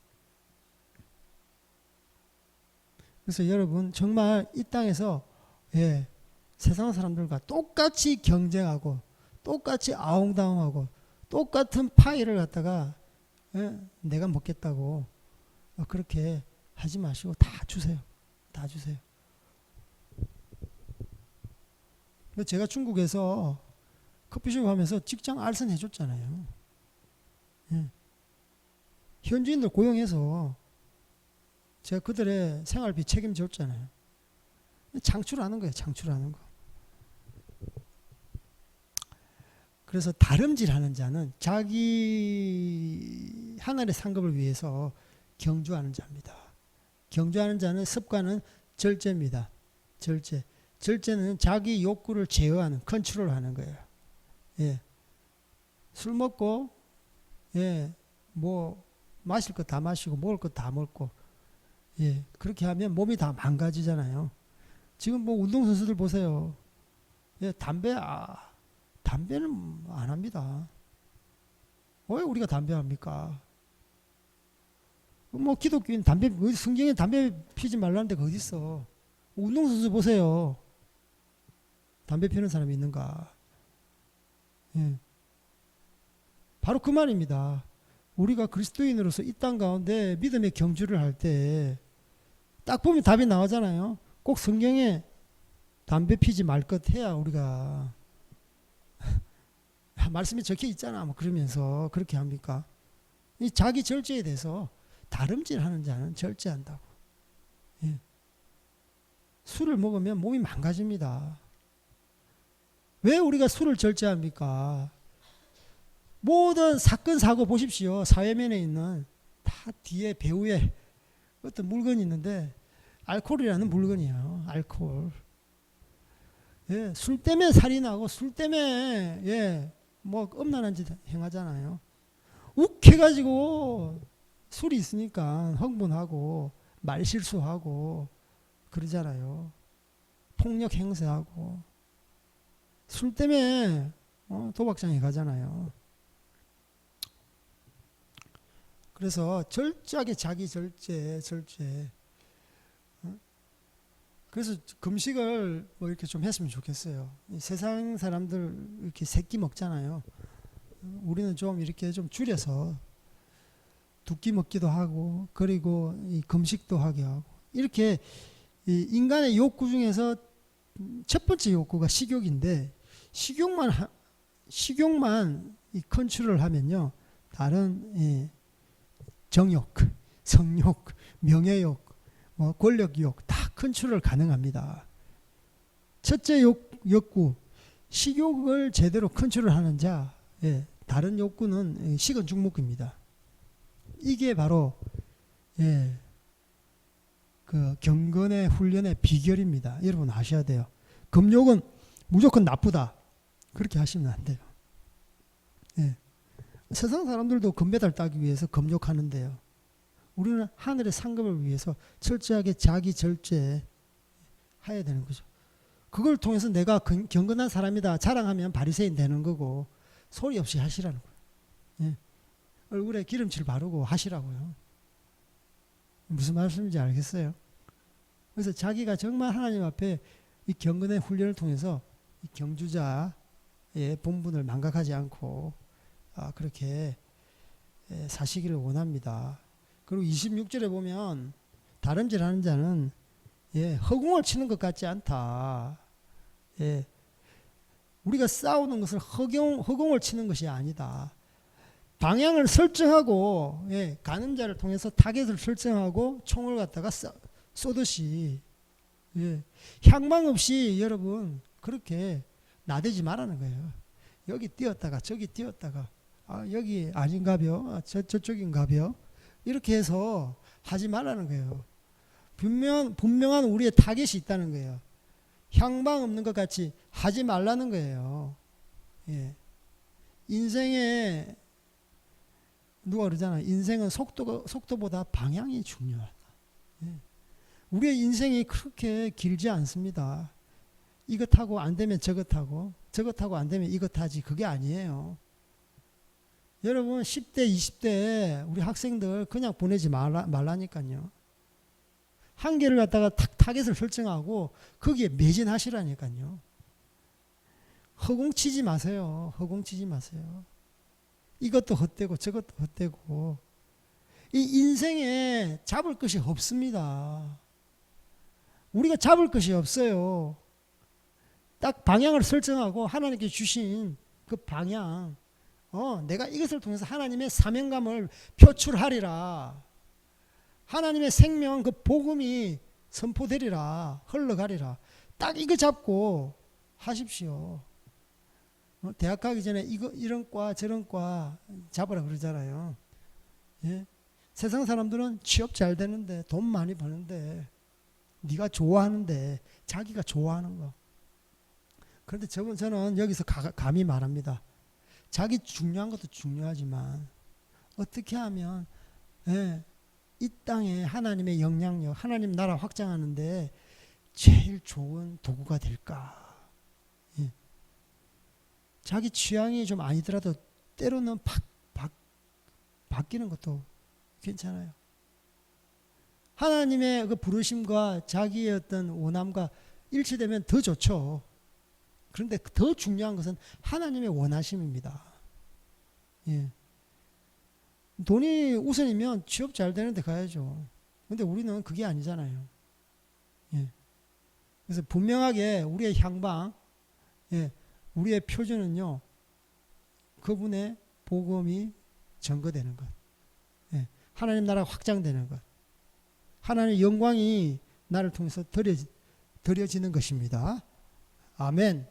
그래서 여러분 정말 이 땅에서 세상 사람들과 똑같이 경쟁하고 똑같이 아웅다웅하고 똑같은 파이를 갖다가 내가 먹겠다고 그렇게 하지 마시고 다 주세요. 다 주세요. 제가 중국에서 커피숍 하면서 직장 알선 해줬잖아요. 현지인들 고용해서 제가 그들의 생활비 책임졌잖아요. 창출하는 거예요. 창출하는 거. 그래서 다름질하는 자는 자기 하늘의 상급을 위해서 경주하는 자입니다. 경주하는 자는 습관은 절제입니다. 절제는 자기 욕구를 제어하는, 컨트롤하는 거예요. 술 먹고 뭐 마실 거 다 마시고 먹을 거 다 먹고 그렇게 하면 몸이 다 망가지잖아요. 지금 뭐 운동선수들 보세요. 담배는 안 합니다. 왜 우리가 담배 합니까? 뭐 기독교인 성경에 담배 피지 말라는 데가 어디 있어? 운동선수 보세요. 담배 피우는 사람이 있는가? 바로 그 말입니다. 우리가 그리스도인으로서 이 땅 가운데 믿음의 경주를 할 때 딱 보면 답이 나오잖아요. 꼭 성경에 담배 피지 말 것 해야 우리가 말씀이 적혀 있잖아. 뭐 그러면서 그렇게 합니까? 이 자기 절제에 대해서 다름질하는 자는 절제한다고. 술을 먹으면 몸이 망가집니다. 왜 우리가 술을 절제합니까? 모든 사건 사고 보십시오. 사회면에 있는 다 뒤에 배후에 어떤 물건이 있는데 알코올이라는 물건이에요. 알코올. 술 때문에 살인하고 술 때문에 뭐 음란한 짓 행하잖아요. 욱해가지고 술이 있으니까 흥분하고 말실수하고 그러잖아요. 폭력 행사하고 술 때문에 도박장에 가잖아요. 그래서 철저하게 자기 절제. 그래서 금식을 뭐 이렇게 좀 했으면 좋겠어요. 세상 사람들 이렇게 세끼 먹잖아요. 우리는 좀 이렇게 좀 줄여서 두 끼 먹기도 하고, 그리고 이 금식도 하게 하고, 이렇게 이 인간의 욕구 중에서 첫 번째 욕구가 식욕인데, 식욕만 이 컨트롤을 하면요, 다른 정욕, 성욕, 명예욕, 뭐 권력욕 다 컨트롤 가능합니다. 첫째 욕구, 식욕을 제대로 컨트롤하는 자, 다른 욕구는 식은 죽먹입니다. 이게 바로 그 경건의 훈련의 비결입니다. 여러분 아셔야 돼요. 금욕은 무조건 나쁘다, 그렇게 하시면 안 돼요. 세상 사람들도 금메달 따기 위해서 금욕하는데요, 우리는 하늘의 상급을 위해서 철저하게 자기 절제 해야 되는 거죠. 그걸 통해서 내가 경건한 사람이다 자랑하면 바리새인 되는 거고, 소리 없이 하시라는 거예요. 얼굴에 기름칠 바르고 하시라고요. 무슨 말씀인지 알겠어요? 그래서 자기가 정말 하나님 앞에 이 경건의 훈련을 통해서 이 경주자의 본분을 망각하지 않고 그렇게 사시기를 원합니다. 그리고 26절에 보면 다른 질 하는 자는 허공을 치는 것 같지 않다. 우리가 싸우는 것은 허공을 치는 것이 아니다. 방향을 설정하고 가는 자를 통해서 타겟을 설정하고 총을 갖다가 쏘듯이 향방 없이 여러분 그렇게 나대지 말라는 거예요. 여기 뛰었다가 저기 뛰었다가 여기 아닌가벼, 저쪽인가벼, 이렇게 해서 하지 말라는 거예요. 분명한 우리의 타겟이 있다는 거예요. 향방 없는 것 같이 하지 말라는 거예요. 인생에 누가 그러잖아요. 인생은 속도보다 방향이 중요하다. 우리의 인생이 그렇게 길지 않습니다. 이것하고 안 되면 저것하고, 저것하고 안 되면 이것하지, 그게 아니에요. 여러분 10대 20대 우리 학생들 그냥 보내지 말라니까요. 한 개를 갖다가 타겟을 설정하고 거기에 매진하시라니까요. 허공치지 마세요. 허공치지 마세요. 이것도 헛되고 저것도 헛되고, 이 인생에 잡을 것이 없습니다. 우리가 잡을 것이 없어요. 딱 방향을 설정하고 하나님께 주신 그 방향, 내가 이것을 통해서 하나님의 사명감을 표출하리라, 하나님의 생명 그 복음이 선포되리라, 흘러가리라, 딱 이거 잡고 하십시오. 대학 가기 전에 이런 과 저런 과 잡으라 그러잖아요. 세상 사람들은 취업 잘 되는데 돈 많이 버는데 네가 좋아하는데 자기가 좋아하는 거. 그런데 저는 여기서 감히 말합니다. 자기 중요한 것도 중요하지만 어떻게 하면 이 땅에 하나님의 영향력, 하나님 나라 확장하는데 제일 좋은 도구가 될까. 자기 취향이 좀 아니더라도 때로는 바뀌는 것도 괜찮아요. 하나님의 그 부르심과 자기의 어떤 원함과 일치되면 더 좋죠. 그런데 더 중요한 것은 하나님의 원하심입니다. 돈이 우선이면 취업 잘 되는 데 가야죠. 근데 우리는 그게 아니잖아요. 그래서 분명하게 우리의 향방, 우리의 표준은요, 그분의 복음이 전거되는 것, 하나님 나라가 확장되는 것, 하나님의 영광이 나를 통해서 드려지는 것입니다. 아멘.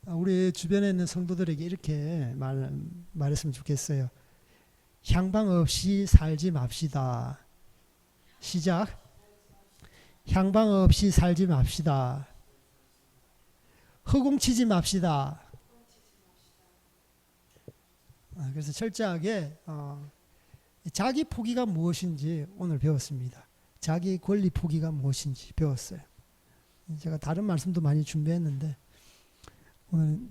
우리 주변에 있는 성도들에게 이렇게 말했으면 좋겠어요. 향방 없이 살지 맙시다. 시작. 향방 없이 살지 맙시다. 허공치지 맙시다. 그래서 철저하게 자기 포기가 무엇인지 오늘 배웠습니다. 자기 권리 포기가 무엇인지 배웠어요. 제가 다른 말씀도 많이 준비했는데 오늘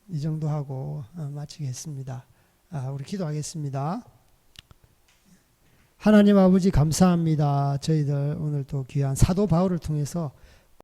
이 정도 하고 마치겠습니다. 우리 기도하겠습니다. 하나님 아버지 감사합니다. 저희들 오늘 또 귀한 사도 바울을 통해서